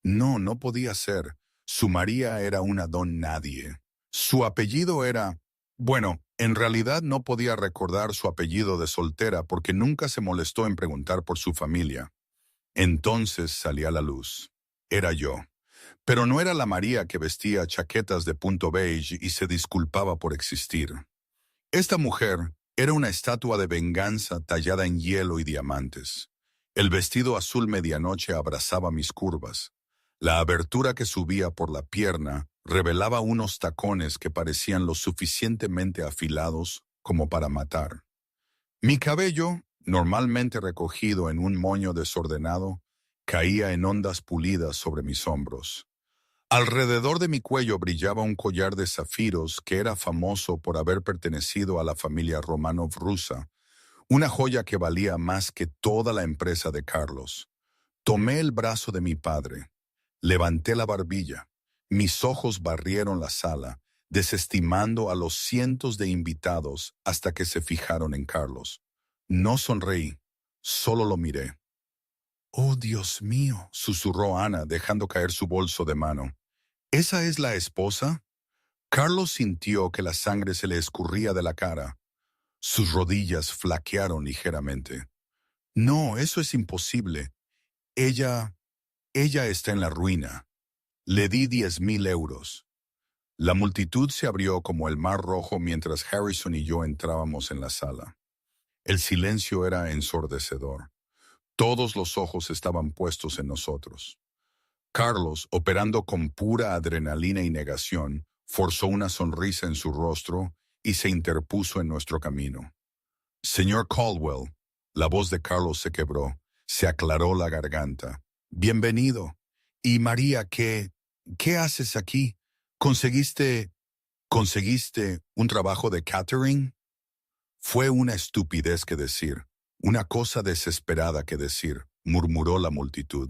No, no podía ser. Su María era una don nadie. Su apellido era... Bueno, en realidad no podía recordar su apellido de soltera porque nunca se molestó en preguntar por su familia. Entonces salía a la luz. Era yo. Pero no era la María que vestía chaquetas de punto beige y se disculpaba por existir. Esta mujer era una estatua de venganza tallada en hielo y diamantes. El vestido azul medianoche abrazaba mis curvas. La abertura que subía por la pierna revelaba unos tacones que parecían lo suficientemente afilados como para matar. Mi cabello, normalmente recogido en un moño desordenado, caía en ondas pulidas sobre mis hombros. Alrededor de mi cuello brillaba un collar de zafiros que era famoso por haber pertenecido a la familia Romanov rusa, una joya que valía más que toda la empresa de Carlos. Tomé el brazo de mi padre, levanté la barbilla, mis ojos barrieron la sala, desestimando a los cientos de invitados hasta que se fijaron en Carlos. No sonreí, solo lo miré. Oh, Dios mío, susurró Ana, dejando caer su bolso de mano. ¿Esa es la esposa? Carlos sintió que la sangre se le escurría de la cara. Sus rodillas flaquearon ligeramente. No, eso es imposible. Ella está en la ruina. Le di 10,000 euros. La multitud se abrió como el mar rojo mientras Harrison y yo entrábamos en la sala. El silencio era ensordecedor. Todos los ojos estaban puestos en nosotros. Carlos, operando con pura adrenalina y negación, forzó una sonrisa en su rostro y se interpuso en nuestro camino. Señor Caldwell, la voz de Carlos se quebró, se aclaró la garganta. Bienvenido. Y María, ¿qué haces aquí? ¿Conseguiste un trabajo de catering? Fue una estupidez que decir, una cosa desesperada que decir, murmuró la multitud.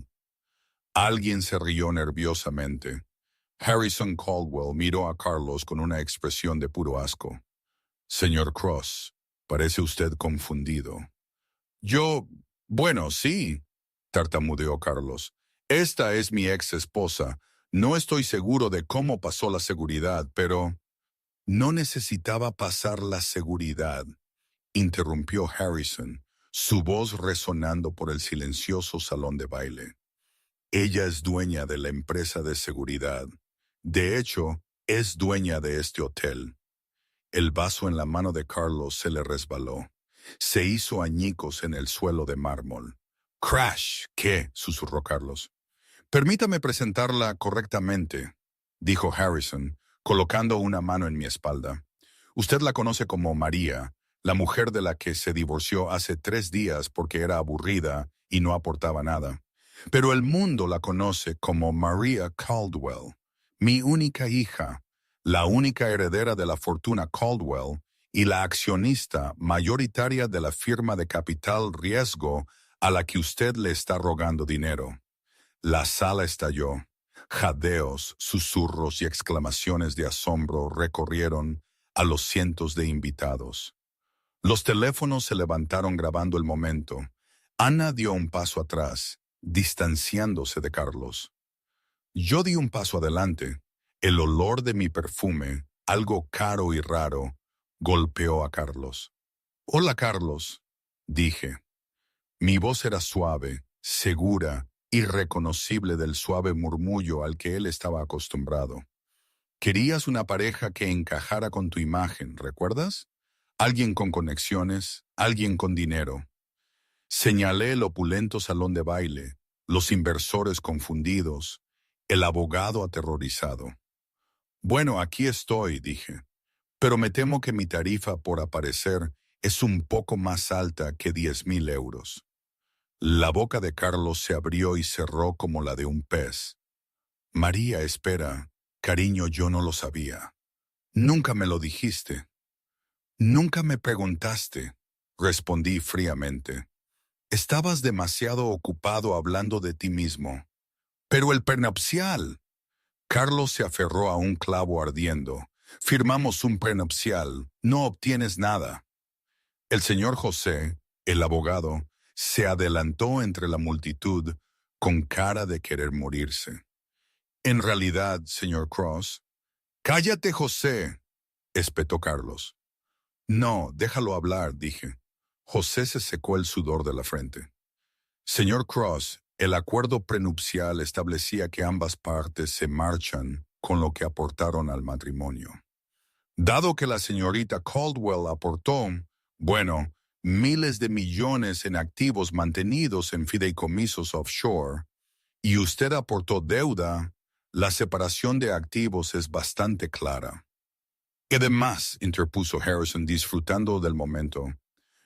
Alguien se rió nerviosamente. Harrison Caldwell miró a Carlos con una expresión de puro asco. Señor Cross, parece usted confundido. Bueno, sí, tartamudeó Carlos. Esta es mi ex esposa. No estoy seguro de cómo pasó la seguridad, pero... No necesitaba pasar la seguridad, interrumpió Harrison, su voz resonando por el silencioso salón de baile. Ella es dueña de la empresa de seguridad. De hecho, es dueña de este hotel. El vaso en la mano de Carlos se le resbaló. Se hizo añicos en el suelo de mármol. «Crash, ¿qué?», susurró Carlos. «Permítame presentarla correctamente», dijo Harrison, colocando una mano en mi espalda. «Usted la conoce como María, la mujer de la que se divorció hace 3 días porque era aburrida y no aportaba nada. Pero el mundo la conoce como Maria Caldwell, mi única hija, la única heredera de la fortuna Caldwell y la accionista mayoritaria de la firma de capital riesgo a la que usted le está rogando dinero». La sala estalló. Jadeos, susurros y exclamaciones de asombro recorrieron a los cientos de invitados. Los teléfonos se levantaron grabando el momento. Ana dio un paso atrás, distanciándose de Carlos. Yo di un paso adelante. El olor de mi perfume, algo caro y raro, golpeó a Carlos. «Hola, Carlos», dije. Mi voz era suave, segura, irreconocible del suave murmullo al que él estaba acostumbrado. «Querías una pareja que encajara con tu imagen, ¿recuerdas? Alguien con conexiones, alguien con dinero». Señalé el opulento salón de baile, los inversores confundidos, el abogado aterrorizado. «Bueno, aquí estoy», dije, «pero me temo que mi tarifa por aparecer es un poco más alta que 10,000 euros». La boca de Carlos se abrió y cerró como la de un pez. «María, espera. Cariño, yo no lo sabía. Nunca me lo dijiste. Nunca me preguntaste», respondí fríamente. «Estabas demasiado ocupado hablando de ti mismo». «Pero el prenupcial». Carlos se aferró a un clavo ardiendo. «Firmamos un prenupcial. No obtienes nada». El señor José, el abogado, se adelantó entre la multitud con cara de querer morirse. «En realidad, señor Cross». «Cállate, José», espetó Carlos. «No, déjalo hablar», dije. José se secó el sudor de la frente. «Señor Cross, el acuerdo prenupcial establecía que ambas partes se marchan con lo que aportaron al matrimonio. Dado que la señorita Caldwell aportó, bueno, miles de millones en activos mantenidos en fideicomisos offshore, y usted aportó deuda, la separación de activos es bastante clara». «Y además», interpuso Harrison disfrutando del momento,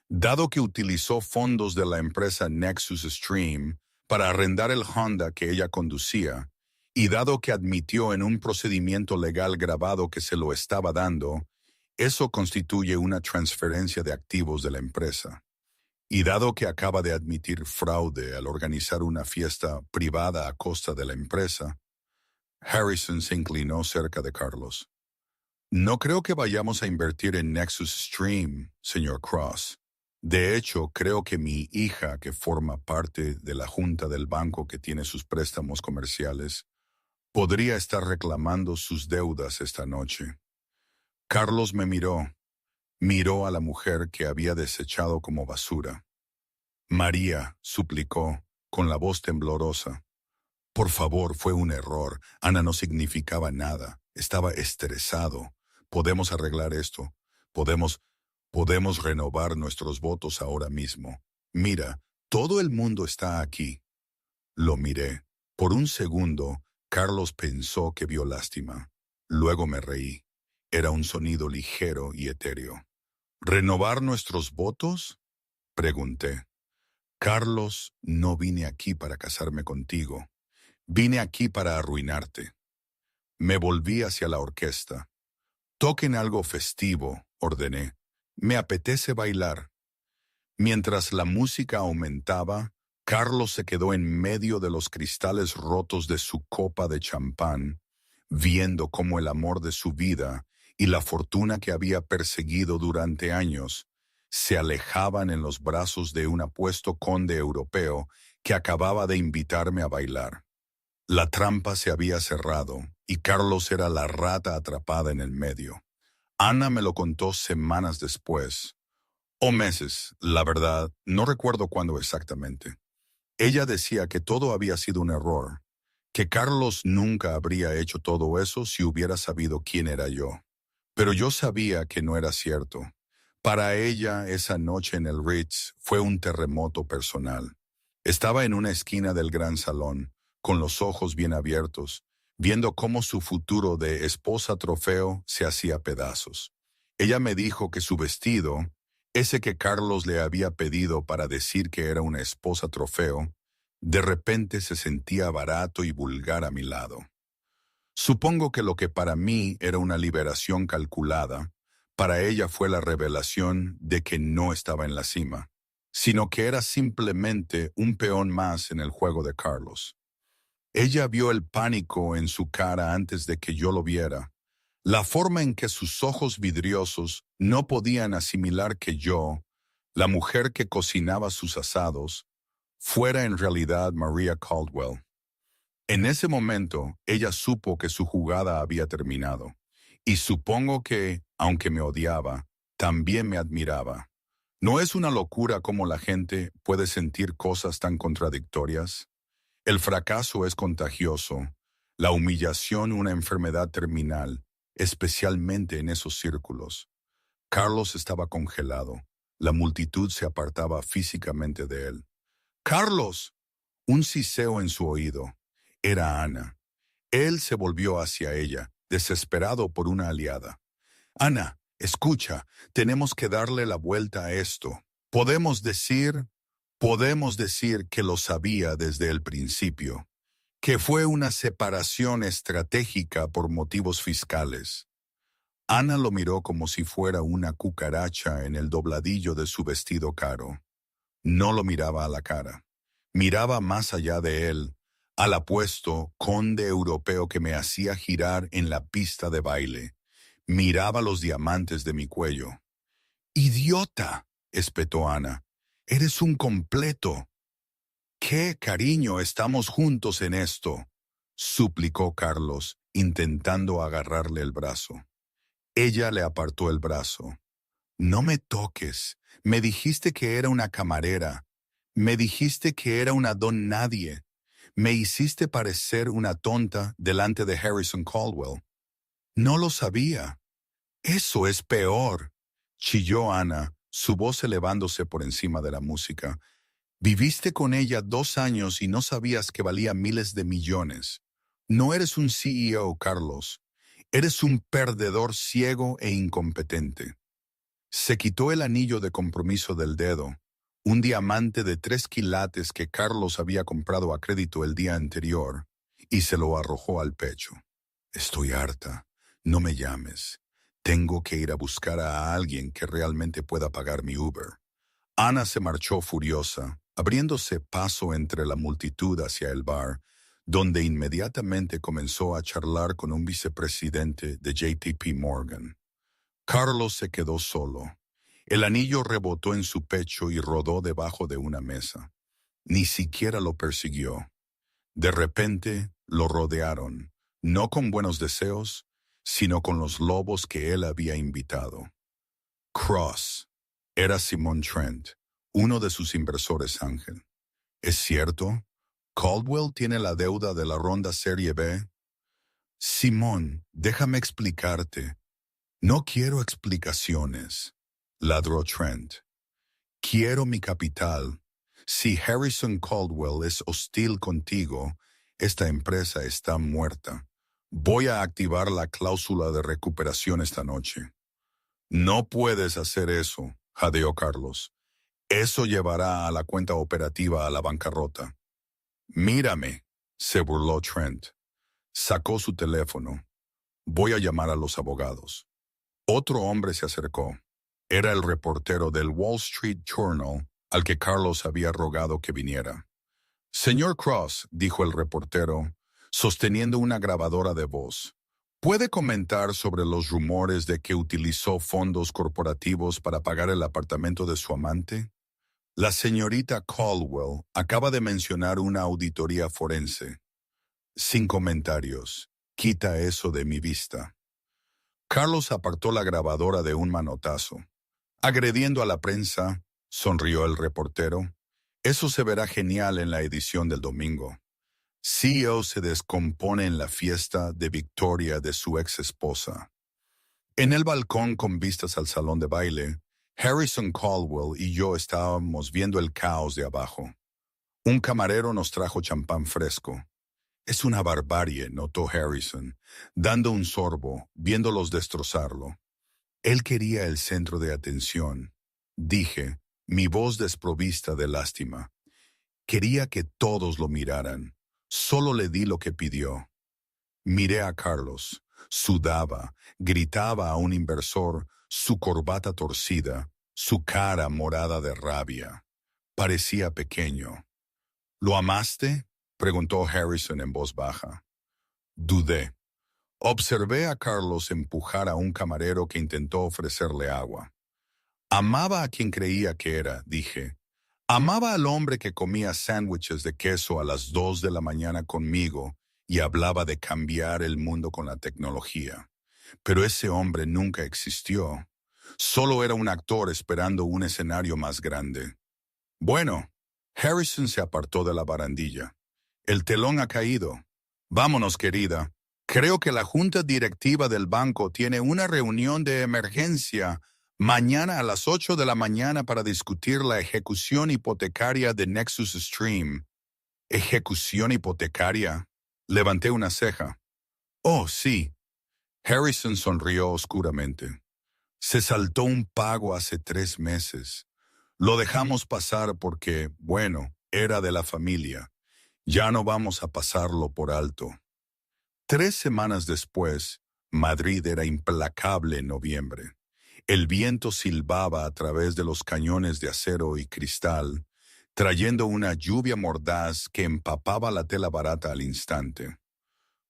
«dado que utilizó fondos de la empresa Nexus Stream para arrendar el Honda que ella conducía, y dado que admitió en un procedimiento legal grabado que se lo estaba dando, eso constituye una transferencia de activos de la empresa. Y dado que acaba de admitir fraude al organizar una fiesta privada a costa de la empresa». Harrison se inclinó cerca de Carlos. «No creo que vayamos a invertir en Nexus Stream, señor Cross». De hecho, creo que mi hija, que forma parte de la junta del banco que tiene sus préstamos comerciales, podría estar reclamando sus deudas esta noche. Carlos me miró a la mujer que había desechado como basura. María, suplicó, con la voz temblorosa. Por favor, fue un error. Ana no significaba nada. Estaba estresado. Podemos arreglar esto. Podemos renovar nuestros votos ahora mismo. Mira, todo el mundo está aquí. Lo miré. Por un segundo, Carlos pensó que vio lástima. Luego me reí. Era un sonido ligero y etéreo. ¿Renovar nuestros votos? Pregunté. Carlos, no vine aquí para casarme contigo. Vine aquí para arruinarte. Me volví hacia la orquesta. Toquen algo festivo, ordené. Me apetece bailar. Mientras la música aumentaba, Carlos se quedó en medio de los cristales rotos de su copa de champán, viendo cómo el amor de su vida y la fortuna que había perseguido durante años se alejaban en los brazos de un apuesto conde europeo que acababa de invitarme a bailar. La trampa se había cerrado y Carlos era la rata atrapada en el medio. Ana me lo contó semanas después, o meses, la verdad, no recuerdo cuándo exactamente. Ella decía que todo había sido un error, que Carlos nunca habría hecho todo eso si hubiera sabido quién era yo. Pero yo sabía que no era cierto. Para ella, esa noche en el Ritz fue un terremoto personal. Estaba en una esquina del gran salón, con los ojos bien abiertos, viendo cómo su futuro de esposa trofeo se hacía pedazos. Ella me dijo que su vestido, ese que Carlos le había pedido para decir que era una esposa trofeo, de repente se sentía barato y vulgar a mi lado. Supongo que lo que para mí era una liberación calculada, para ella fue la revelación de que no estaba en la cima, sino que era simplemente un peón más en el juego de Carlos. Ella vio el pánico en su cara antes de que yo lo viera, la forma en que sus ojos vidriosos no podían asimilar que yo, la mujer que cocinaba sus asados, fuera en realidad Maria Caldwell. En ese momento, ella supo que su jugada había terminado, y supongo que, aunque me odiaba, también me admiraba. ¿No es una locura cómo la gente puede sentir cosas tan contradictorias? El fracaso es contagioso, la humillación una enfermedad terminal, especialmente en esos círculos. Carlos estaba congelado. La multitud se apartaba físicamente de él. ¡Carlos! Un siseo en su oído. Era Ana. Él se volvió hacia ella, desesperado por una aliada. Ana, escucha, tenemos que darle la vuelta a esto. Podemos decir que lo sabía desde el principio, que fue una separación estratégica por motivos fiscales. Ana lo miró como si fuera una cucaracha en el dobladillo de su vestido caro. No lo miraba a la cara. Miraba más allá de él, al apuesto conde europeo que me hacía girar en la pista de baile. Miraba los diamantes de mi cuello. ¡Idiota!, espetó Ana. ¡Eres un completo! ¡Qué cariño, estamos juntos en esto!, suplicó Carlos, intentando agarrarle el brazo. Ella le apartó el brazo. No me toques. Me dijiste que era una camarera. Me dijiste que era una don nadie. Me hiciste parecer una tonta delante de Harrison Caldwell. No lo sabía. Eso es peor, chilló Ana, su voz elevándose por encima de la música. Viviste con ella 2 años y no sabías que valía miles de millones. No eres un CEO, Carlos. Eres un perdedor ciego e incompetente. Se quitó el anillo de compromiso del dedo, un diamante de 3 quilates que Carlos había comprado a crédito el día anterior, y se lo arrojó al pecho. Estoy harta. No me llames. Tengo que ir a buscar a alguien que realmente pueda pagar mi Uber. Ana se marchó furiosa, abriéndose paso entre la multitud hacia el bar, donde inmediatamente comenzó a charlar con un vicepresidente de JP Morgan. Carlos se quedó solo. El anillo rebotó en su pecho y rodó debajo de una mesa. Ni siquiera lo persiguió. De repente lo rodearon, no con buenos deseos, sino con los lobos que él había invitado. Cross era Simon Trent, uno de sus inversores ángel. ¿Es cierto? ¿Caldwell tiene la deuda de la ronda Serie B? Simón, déjame explicarte. No quiero explicaciones, ladró Trent. Quiero mi capital. Si Harrison Caldwell es hostil contigo, esta empresa está muerta. Voy a activar la cláusula de recuperación esta noche. No puedes hacer eso, jadeó Carlos. Eso llevará a la cuenta operativa a la bancarrota. Mírame, se burló Trent. Sacó su teléfono. Voy a llamar a los abogados. Otro hombre se acercó. Era el reportero del Wall Street Journal al que Carlos había rogado que viniera. Señor Cross, dijo el reportero, sosteniendo una grabadora de voz, ¿puede comentar sobre los rumores de que utilizó fondos corporativos para pagar el apartamento de su amante? La señorita Caldwell acaba de mencionar una auditoría forense. Sin comentarios. Quita eso de mi vista. Carlos apartó la grabadora de un manotazo. Agrediendo a la prensa, sonrió el reportero. Eso se verá genial en la edición del domingo. CEO se descompone en la fiesta de victoria de su ex esposa. En el balcón con vistas al salón de baile, Harrison Caldwell y yo estábamos viendo el caos de abajo. Un camarero nos trajo champán fresco. Es una barbarie, notó Harrison, dando un sorbo, viéndolos destrozarlo. Él quería el centro de atención. Dije, mi voz desprovista de lástima. Quería que todos lo miraran. Solo le di lo que pidió. Miré a Carlos. Sudaba, gritaba a un inversor, su corbata torcida, su cara morada de rabia. Parecía pequeño. ¿Lo amaste?, preguntó Harrison en voz baja. Dudé. Observé a Carlos empujar a un camarero que intentó ofrecerle agua. Amaba a quien creía que era, dije. Amaba al hombre que comía sándwiches de queso a las 2 de la mañana conmigo y hablaba de cambiar el mundo con la tecnología. Pero ese hombre nunca existió. Solo era un actor esperando un escenario más grande. Bueno, Harrison se apartó de la barandilla. El telón ha caído. Vámonos, querida. Creo que la junta directiva del banco tiene una reunión de emergencia mañana a las 8 de la mañana para discutir la ejecución hipotecaria de Nexus Stream. ¿Ejecución hipotecaria? Levanté una ceja. Oh, sí. Harrison sonrió oscuramente. Se saltó un pago hace 3 meses. Lo dejamos pasar porque, bueno, era de la familia. Ya no vamos a pasarlo por alto. 3 semanas después, Madrid era implacable en noviembre. El viento silbaba a través de los cañones de acero y cristal, trayendo una lluvia mordaz que empapaba la tela barata al instante.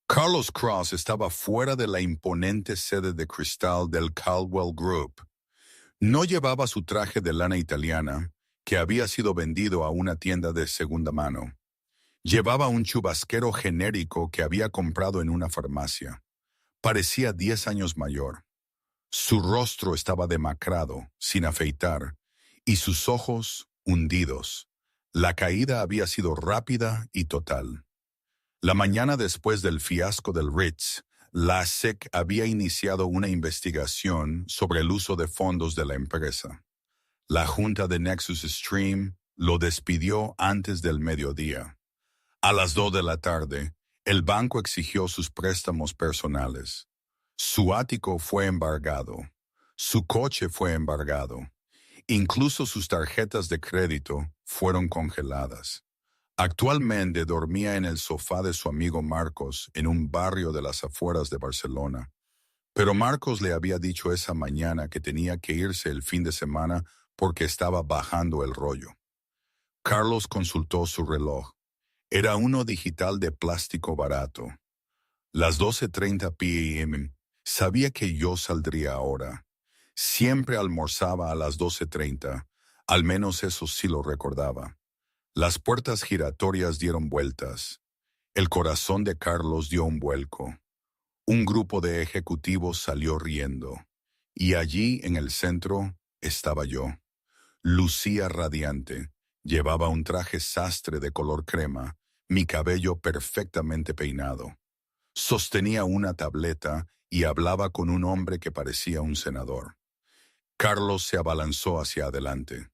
Carlos Cross estaba fuera de la imponente sede de cristal del Caldwell Group. No llevaba su traje de lana italiana, que había sido vendido a una tienda de segunda mano. Llevaba un chubasquero genérico que había comprado en una farmacia. Parecía 10 años mayor. Su rostro estaba demacrado, sin afeitar, y sus ojos hundidos. La caída había sido rápida y total. La mañana después del fiasco del Ritz, la SEC había iniciado una investigación sobre el uso de fondos de la empresa. La junta de Nexus Stream lo despidió antes del mediodía. A las 2 de la tarde, el banco exigió sus préstamos personales. Su ático fue embargado. Su coche fue embargado. Incluso sus tarjetas de crédito fueron congeladas. Actualmente dormía en el sofá de su amigo Marcos en un barrio de las afueras de Barcelona. Pero Marcos le había dicho esa mañana que tenía que irse el fin de semana porque estaba bajando el rollo. Carlos consultó su reloj. Era uno digital de plástico barato. Las 12:30 p.m. Sabía que yo saldría ahora. Siempre almorzaba a las 12:30, al menos eso sí lo recordaba. Las puertas giratorias dieron vueltas. El corazón de Carlos dio un vuelco. Un grupo de ejecutivos salió riendo. Y allí, en el centro, estaba yo. Lucía radiante. Llevaba un traje sastre de color crema, mi cabello perfectamente peinado. Sostenía una tableta y hablaba con un hombre que parecía un senador. Carlos se abalanzó hacia adelante.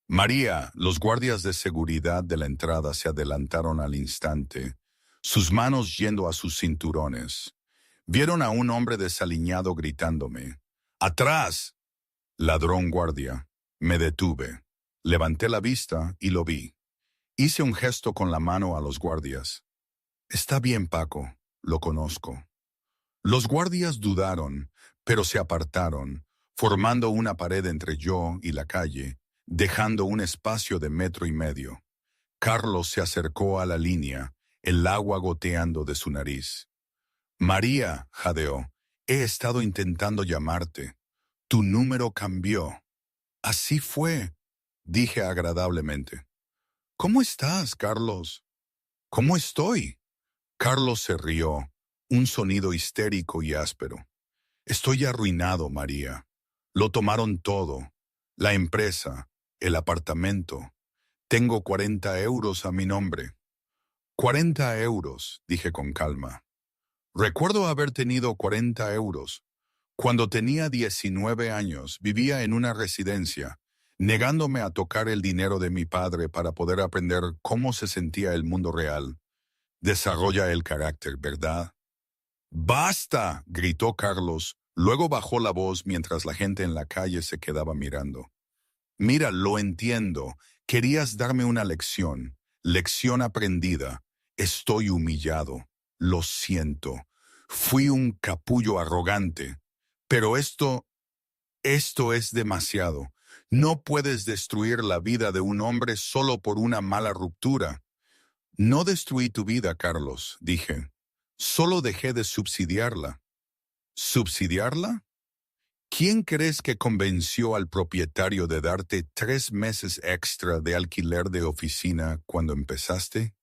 María, los guardias de seguridad de la entrada se adelantaron al instante, sus manos yendo a sus cinturones. Vieron a un hombre desaliñado gritándome: ¡Atrás! Ladrón guardia. Me detuve. Levanté la vista y lo vi. Hice un gesto con la mano a los guardias. Está bien, Paco, lo conozco. Los guardias dudaron, pero se apartaron, formando una pared entre yo y la calle, dejando un espacio de 1,5 metros. Carlos se acercó a la línea, el agua goteando de su nariz. María, jadeó, he estado intentando llamarte. Tu número cambió. Así fue, dije agradablemente. ¿Cómo estás, Carlos? ¿Cómo estoy? Carlos se rió, un sonido histérico y áspero. Estoy arruinado, María. Lo tomaron todo. La empresa, el apartamento. Tengo 40 euros a mi nombre. 40 euros, dije con calma. Recuerdo haber tenido 40 euros. Cuando tenía 19 años, vivía en una residencia, negándome a tocar el dinero de mi padre para poder aprender cómo se sentía el mundo real. Desarrolla el carácter, ¿verdad? ¡Basta!, gritó Carlos, luego bajó la voz mientras la gente en la calle se quedaba mirando. Mira, lo entiendo. Querías darme una lección. Lección aprendida. Estoy humillado. Lo siento. Fui un capullo arrogante. Pero esto es demasiado. No puedes destruir la vida de un hombre solo por una mala ruptura. No destruí tu vida, Carlos, dije. Solo dejé de subsidiarla. ¿Subsidiarla? ¿Quién crees que convenció al propietario de darte 3 meses extra de alquiler de oficina cuando empezaste?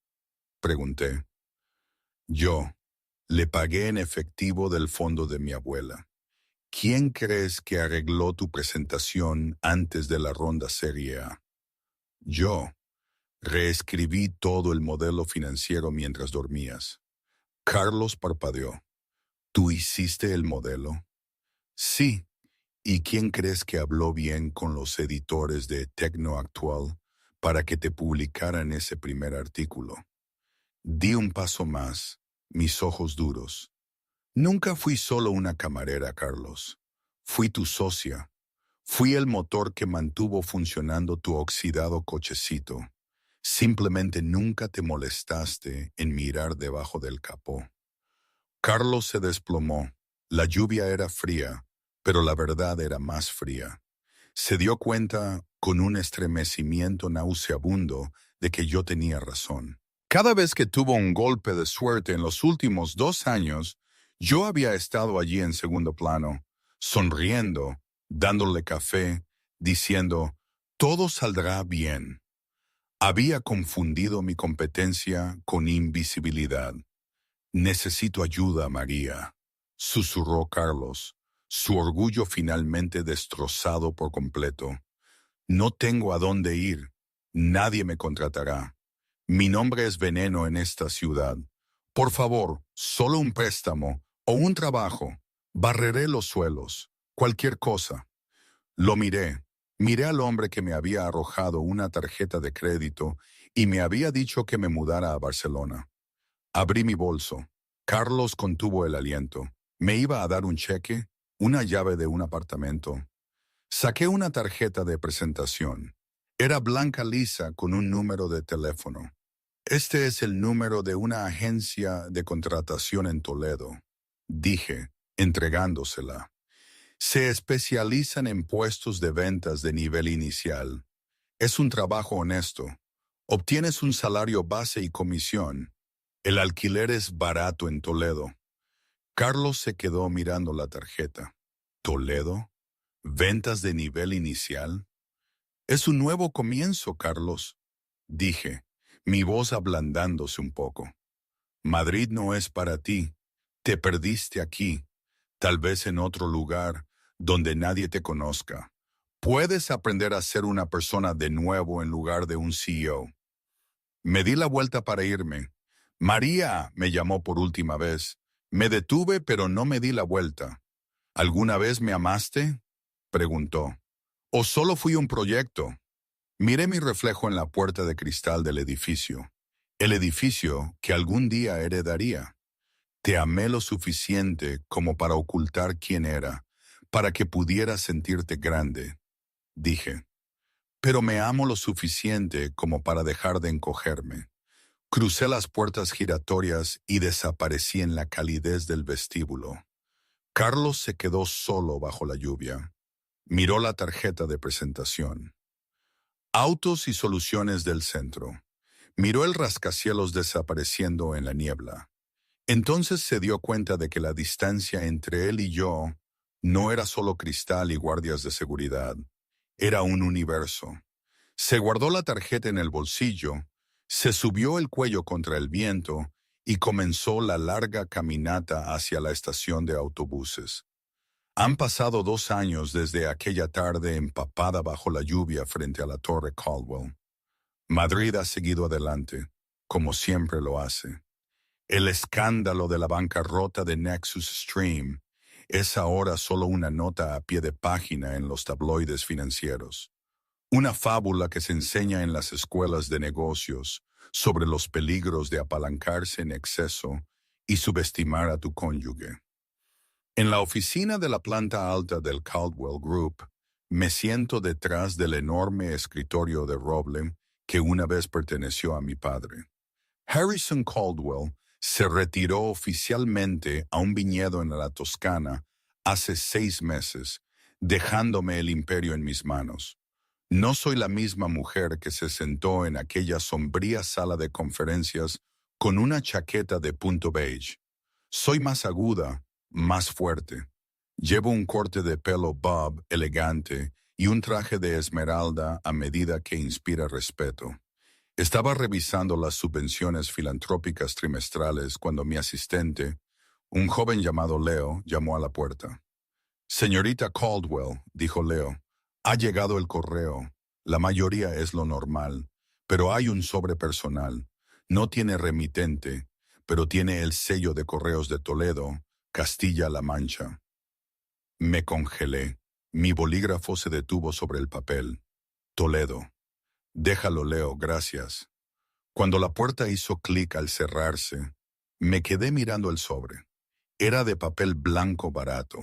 Pregunté. Yo. Le pagué en efectivo del fondo de mi abuela. ¿Quién crees que arregló tu presentación antes de la ronda Serie A? Yo. Reescribí todo el modelo financiero mientras dormías. Carlos parpadeó. ¿Tú hiciste el modelo? Sí. ¿Y quién crees que habló bien con los editores de Tecno Actual para que te publicaran ese primer artículo? Di un paso más, mis ojos duros. Nunca fui solo una camarera, Carlos. Fui tu socia. Fui el motor que mantuvo funcionando tu oxidado cochecito. Simplemente nunca te molestaste en mirar debajo del capó. Carlos se desplomó. La lluvia era fría, pero la verdad era más fría. Se dio cuenta, con un estremecimiento nauseabundo, de que yo tenía razón. Cada vez que tuvo un golpe de suerte en los últimos 2 años, yo había estado allí en segundo plano, sonriendo, dándole café, diciendo, todo saldrá bien. Había confundido mi competencia con invisibilidad. Necesito ayuda, María, susurró Carlos, su orgullo finalmente destrozado por completo. No tengo a dónde ir. Nadie me contratará. Mi nombre es veneno en esta ciudad. Por favor, solo un préstamo o un trabajo. Barreré los suelos. Cualquier cosa. Lo miré. Miré al hombre que me había arrojado una tarjeta de crédito y me había dicho que me mudara a Barcelona. Abrí mi bolso. Carlos contuvo el aliento. ¿Me iba a dar un cheque? ¿Una llave de un apartamento? Saqué una tarjeta de presentación. Era blanca lisa con un número de teléfono. Este es el número de una agencia de contratación en Toledo, dije, entregándosela. Se especializan en puestos de ventas de nivel inicial. Es un trabajo honesto. Obtienes un salario base y comisión. El alquiler es barato en Toledo. Carlos se quedó mirando la tarjeta. ¿Toledo? ¿Ventas de nivel inicial? Es un nuevo comienzo, Carlos, dije, mi voz ablandándose un poco. Madrid no es para ti. Te perdiste aquí, tal vez en otro lugar, donde nadie te conozca. Puedes aprender a ser una persona de nuevo en lugar de un CEO. Me di la vuelta para irme. María, me llamó por última vez. Me detuve, pero no me di la vuelta. ¿Alguna vez me amaste?, preguntó. ¿O solo fui un proyecto? Miré mi reflejo en la puerta de cristal del edificio. El edificio que algún día heredaría. Te amé lo suficiente como para ocultar quién era, para que pudieras sentirte grande, dije. Pero me amo lo suficiente como para dejar de encogerme. Crucé las puertas giratorias y desaparecí en la calidez del vestíbulo. Carlos se quedó solo bajo la lluvia. Miró la tarjeta de presentación. Autos y soluciones del centro. Miró el rascacielos desapareciendo en la niebla. Entonces se dio cuenta de que la distancia entre él y yo no era solo cristal y guardias de seguridad. Era un universo. Se guardó la tarjeta en el bolsillo, se subió el cuello contra el viento y comenzó la larga caminata hacia la estación de autobuses. Han pasado 2 años desde aquella tarde empapada bajo la lluvia frente a la Torre Caldwell. Madrid ha seguido adelante, como siempre lo hace. El escándalo de la bancarrota de Nexus Stream es ahora solo una nota a pie de página en los tabloides financieros. Una fábula que se enseña en las escuelas de negocios sobre los peligros de apalancarse en exceso y subestimar a tu cónyuge. En la oficina de la planta alta del Caldwell Group, me siento detrás del enorme escritorio de roble que una vez perteneció a mi padre. Harrison Caldwell se retiró oficialmente a un viñedo en la Toscana hace 6 meses, dejándome el imperio en mis manos. No soy la misma mujer que se sentó en aquella sombría sala de conferencias con una chaqueta de punto beige. Soy más aguda, más fuerte. Llevo un corte de pelo bob elegante y un traje de esmeralda a medida que inspira respeto. Estaba revisando las subvenciones filantrópicas trimestrales cuando mi asistente, un joven llamado Leo, llamó a la puerta. «Señorita Caldwell», dijo Leo, «ha llegado el correo. La mayoría es lo normal, pero hay un sobre personal. No tiene remitente, pero tiene el sello de Correos de Toledo, Castilla-La Mancha». Me congelé. Mi bolígrafo se detuvo sobre el papel. Toledo. «Déjalo, Leo, gracias». Cuando la puerta hizo clic al cerrarse, me quedé mirando el sobre. Era de papel blanco barato.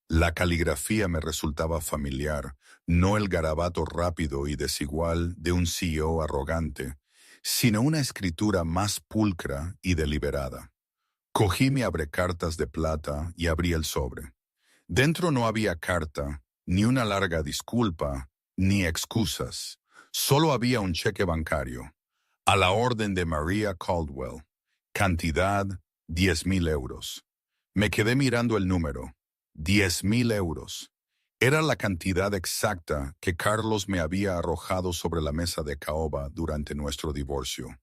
La caligrafía me resultaba familiar, no el garabato rápido y desigual de un CEO arrogante, sino una escritura más pulcra y deliberada. Cogí mi abrecartas de plata y abrí el sobre. Dentro no había carta, ni una larga disculpa, ni excusas. Solo había un cheque bancario. A la orden de Maria Caldwell. Cantidad, 10,000 euros. Me quedé mirando el número. 10,000 euros. Era la cantidad exacta que Carlos me había arrojado sobre la mesa de caoba durante nuestro divorcio.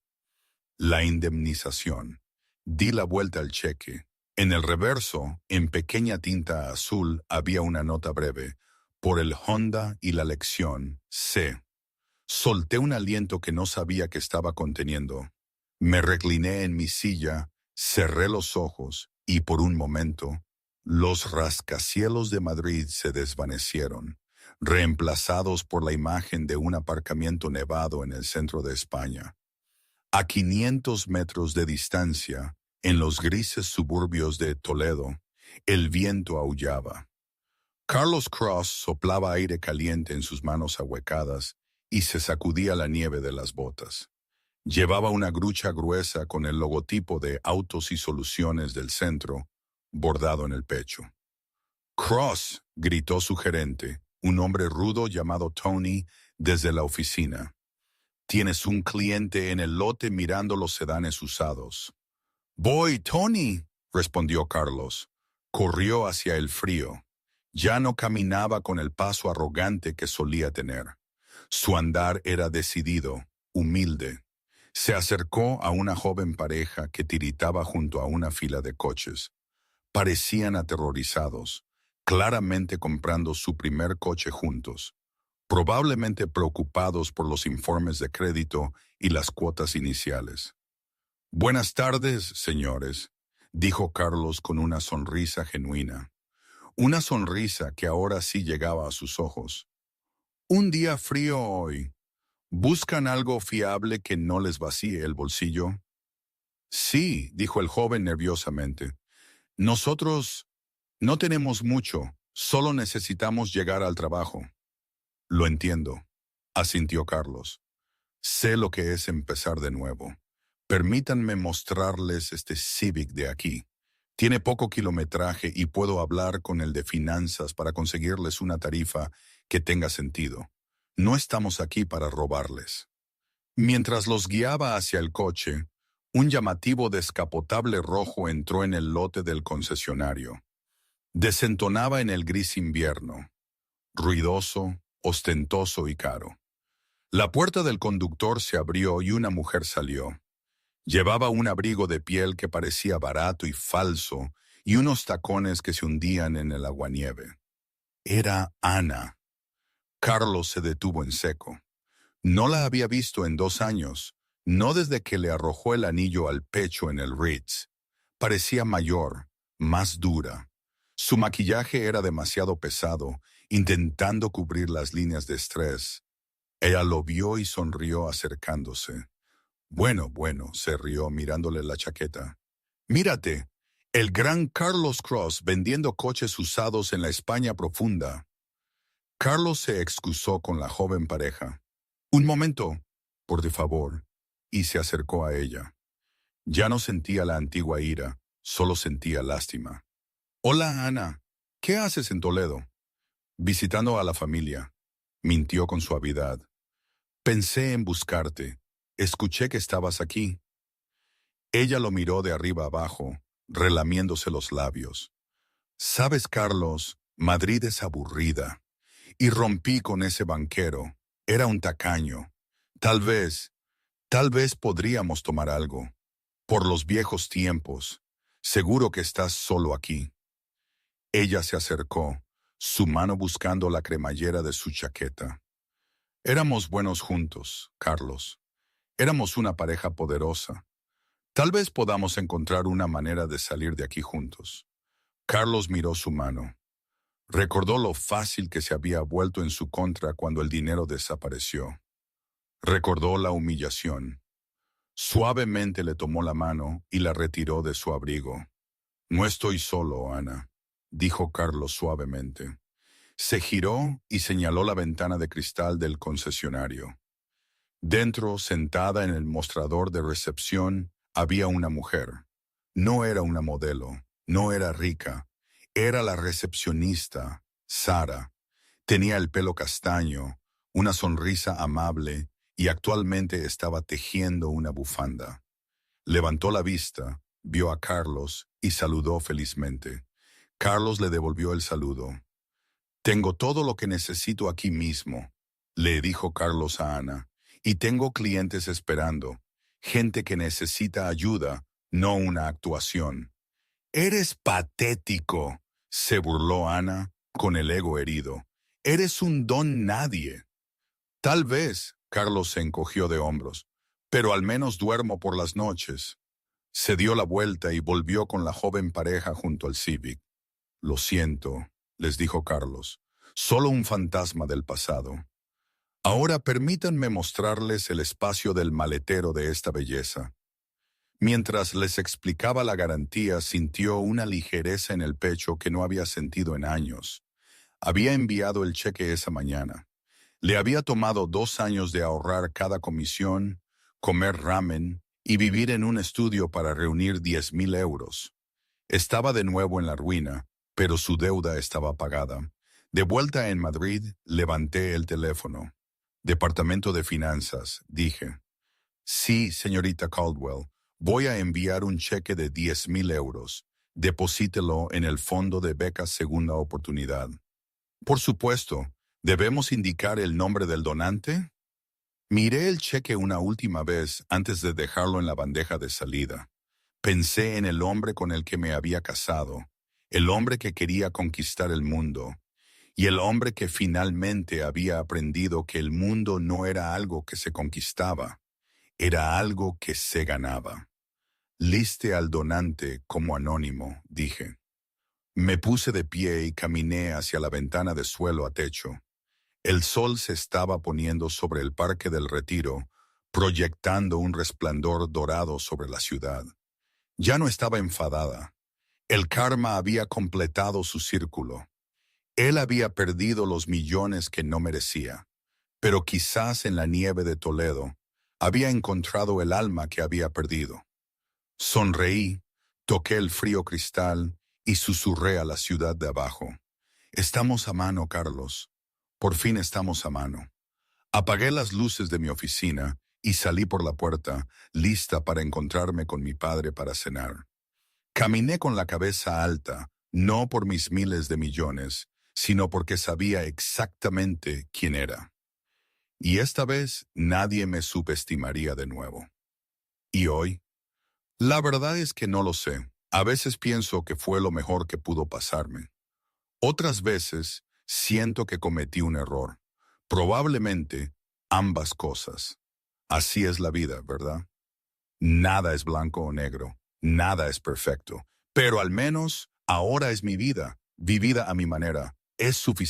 La indemnización. Di la vuelta al cheque. En el reverso, en pequeña tinta azul, había una nota breve. Por el Honda y la lección, C. Solté un aliento que no sabía que estaba conteniendo. Me recliné en mi silla, cerré los ojos y por un momento, los rascacielos de Madrid se desvanecieron, reemplazados por la imagen de un aparcamiento nevado en el centro de España. A 500 metros de distancia, en los grises suburbios de Toledo, el viento aullaba. Carlos Cross soplaba aire caliente en sus manos ahuecadas y se sacudía la nieve de las botas. Llevaba una grucha gruesa con el logotipo de Autos y Soluciones del centro, bordado en el pecho. «Cross», gritó su gerente, un hombre rudo llamado Tony, desde la oficina. «Tienes un cliente en el lote mirando los sedanes usados». «Voy, Tony», respondió Carlos. Corrió hacia el frío. Ya no caminaba con el paso arrogante que solía tener. Su andar era decidido, humilde. Se acercó a una joven pareja que tiritaba junto a una fila de coches. Parecían aterrorizados, claramente comprando su primer coche juntos, probablemente preocupados por los informes de crédito y las cuotas iniciales. «Buenas tardes, señores», dijo Carlos con una sonrisa genuina. Una sonrisa que ahora sí llegaba a sus ojos. «Un día frío hoy. ¿Buscan algo fiable que no les vacíe el bolsillo?» «Sí», dijo el joven nerviosamente. «Nosotros no tenemos mucho, solo necesitamos llegar al trabajo». «Lo entiendo», asintió Carlos. «Sé lo que es empezar de nuevo. Permítanme mostrarles este Civic de aquí. Tiene poco kilometraje y puedo hablar con el de finanzas para conseguirles una tarifa que tenga sentido. No estamos aquí para robarles». Mientras los guiaba hacia el coche, un llamativo descapotable rojo entró en el lote del concesionario. Desentonaba en el gris invierno, ruidoso, ostentoso y caro. La puerta del conductor se abrió y una mujer salió. Llevaba un abrigo de piel que parecía barato y falso y unos tacones que se hundían en el aguanieve. Era Ana. Carlos se detuvo en seco. No la había visto en 2 años, no desde que le arrojó el anillo al pecho en el Ritz. Parecía mayor, más dura. Su maquillaje era demasiado pesado, intentando cubrir las líneas de estrés. Ella lo vio y sonrió acercándose. Bueno, se rió mirándole la chaqueta. «Mírate, el gran Carlos Cross vendiendo coches usados en la España profunda». Carlos se excusó con la joven pareja. «Un momento, por favor», y se acercó a ella. Ya no sentía la antigua ira, solo sentía lástima. «Hola, Ana. ¿Qué haces en Toledo?» «Visitando a la familia», mintió con suavidad. «Pensé en buscarte. Escuché que estabas aquí». Ella lo miró de arriba abajo, relamiéndose los labios. «Sabes, Carlos, Madrid es aburrida. Y rompí con ese banquero. Era un tacaño. Tal vez podríamos tomar algo. Por los viejos tiempos. Seguro que estás solo aquí». Ella se acercó, su mano buscando la cremallera de su chaqueta. «Éramos buenos juntos, Carlos. Éramos una pareja poderosa. Tal vez podamos encontrar una manera de salir de aquí juntos». Carlos miró su mano. Recordó lo fácil que se había vuelto en su contra cuando el dinero desapareció. Recordó la humillación. Suavemente le tomó la mano y la retiró de su abrigo. «No estoy solo, Ana», dijo Carlos suavemente. Se giró y señaló la ventana de cristal del concesionario. Dentro, sentada en el mostrador de recepción, había una mujer. No era una modelo, no era rica. Era la recepcionista, Sara. Tenía el pelo castaño, una sonrisa amable y actualmente estaba tejiendo una bufanda. Levantó la vista, vio a Carlos y saludó felizmente. Carlos le devolvió el saludo. «Tengo todo lo que necesito aquí mismo», le dijo Carlos a Ana, «y tengo clientes esperando, gente que necesita ayuda, no una actuación». «Eres patético», se burló Ana, con el ego herido. «Eres un don nadie». «Tal vez», Carlos se encogió de hombros, «pero al menos duermo por las noches». Se dio la vuelta y volvió con la joven pareja junto al Civic. «Lo siento», les dijo Carlos, «solo un fantasma del pasado. Ahora permítanme mostrarles el espacio del maletero de esta belleza». Mientras les explicaba la garantía, sintió una ligereza en el pecho que no había sentido en años. Había enviado el cheque esa mañana. Le había tomado 2 años de ahorrar cada comisión, comer ramen y vivir en un estudio para reunir 10,000 euros. Estaba de nuevo en la ruina, pero su deuda estaba pagada. De vuelta en Madrid, levanté el teléfono. «Departamento de Finanzas», dije. «Sí, señorita Caldwell. Voy a enviar un cheque de 10,000 euros. Deposítelo en el fondo de becas segunda oportunidad». Por supuesto, ¿debemos indicar el nombre del donante? Miré el cheque una última vez antes de dejarlo en la bandeja de salida. Pensé en el hombre con el que me había casado, el hombre que quería conquistar el mundo, y el hombre que finalmente había aprendido que el mundo no era algo que se conquistaba, era algo que se ganaba. Liste al donante como anónimo, dije. Me puse de pie y caminé hacia la ventana de suelo a techo. El sol se estaba poniendo sobre el Parque del Retiro, proyectando un resplandor dorado sobre la ciudad. Ya no estaba enfadada. El karma había completado su círculo. Él había perdido los millones que no merecía, pero quizás en la nieve de Toledo había encontrado el alma que había perdido. Sonreí, toqué el frío cristal y susurré a la ciudad de abajo. Estamos a mano, Carlos. Por fin estamos a mano. Apagué las luces de mi oficina y salí por la puerta, lista para encontrarme con mi padre para cenar. Caminé con la cabeza alta, no por mis miles de millones, sino porque sabía exactamente quién era. Y esta vez nadie me subestimaría de nuevo. ¿Y hoy? La verdad es que no lo sé. A veces pienso que fue lo mejor que pudo pasarme. Otras veces siento que cometí un error. Probablemente ambas cosas. Así es la vida, ¿verdad? Nada es blanco o negro, nada es perfecto, pero al menos ahora es mi vida, vivida a mi manera, es suficiente.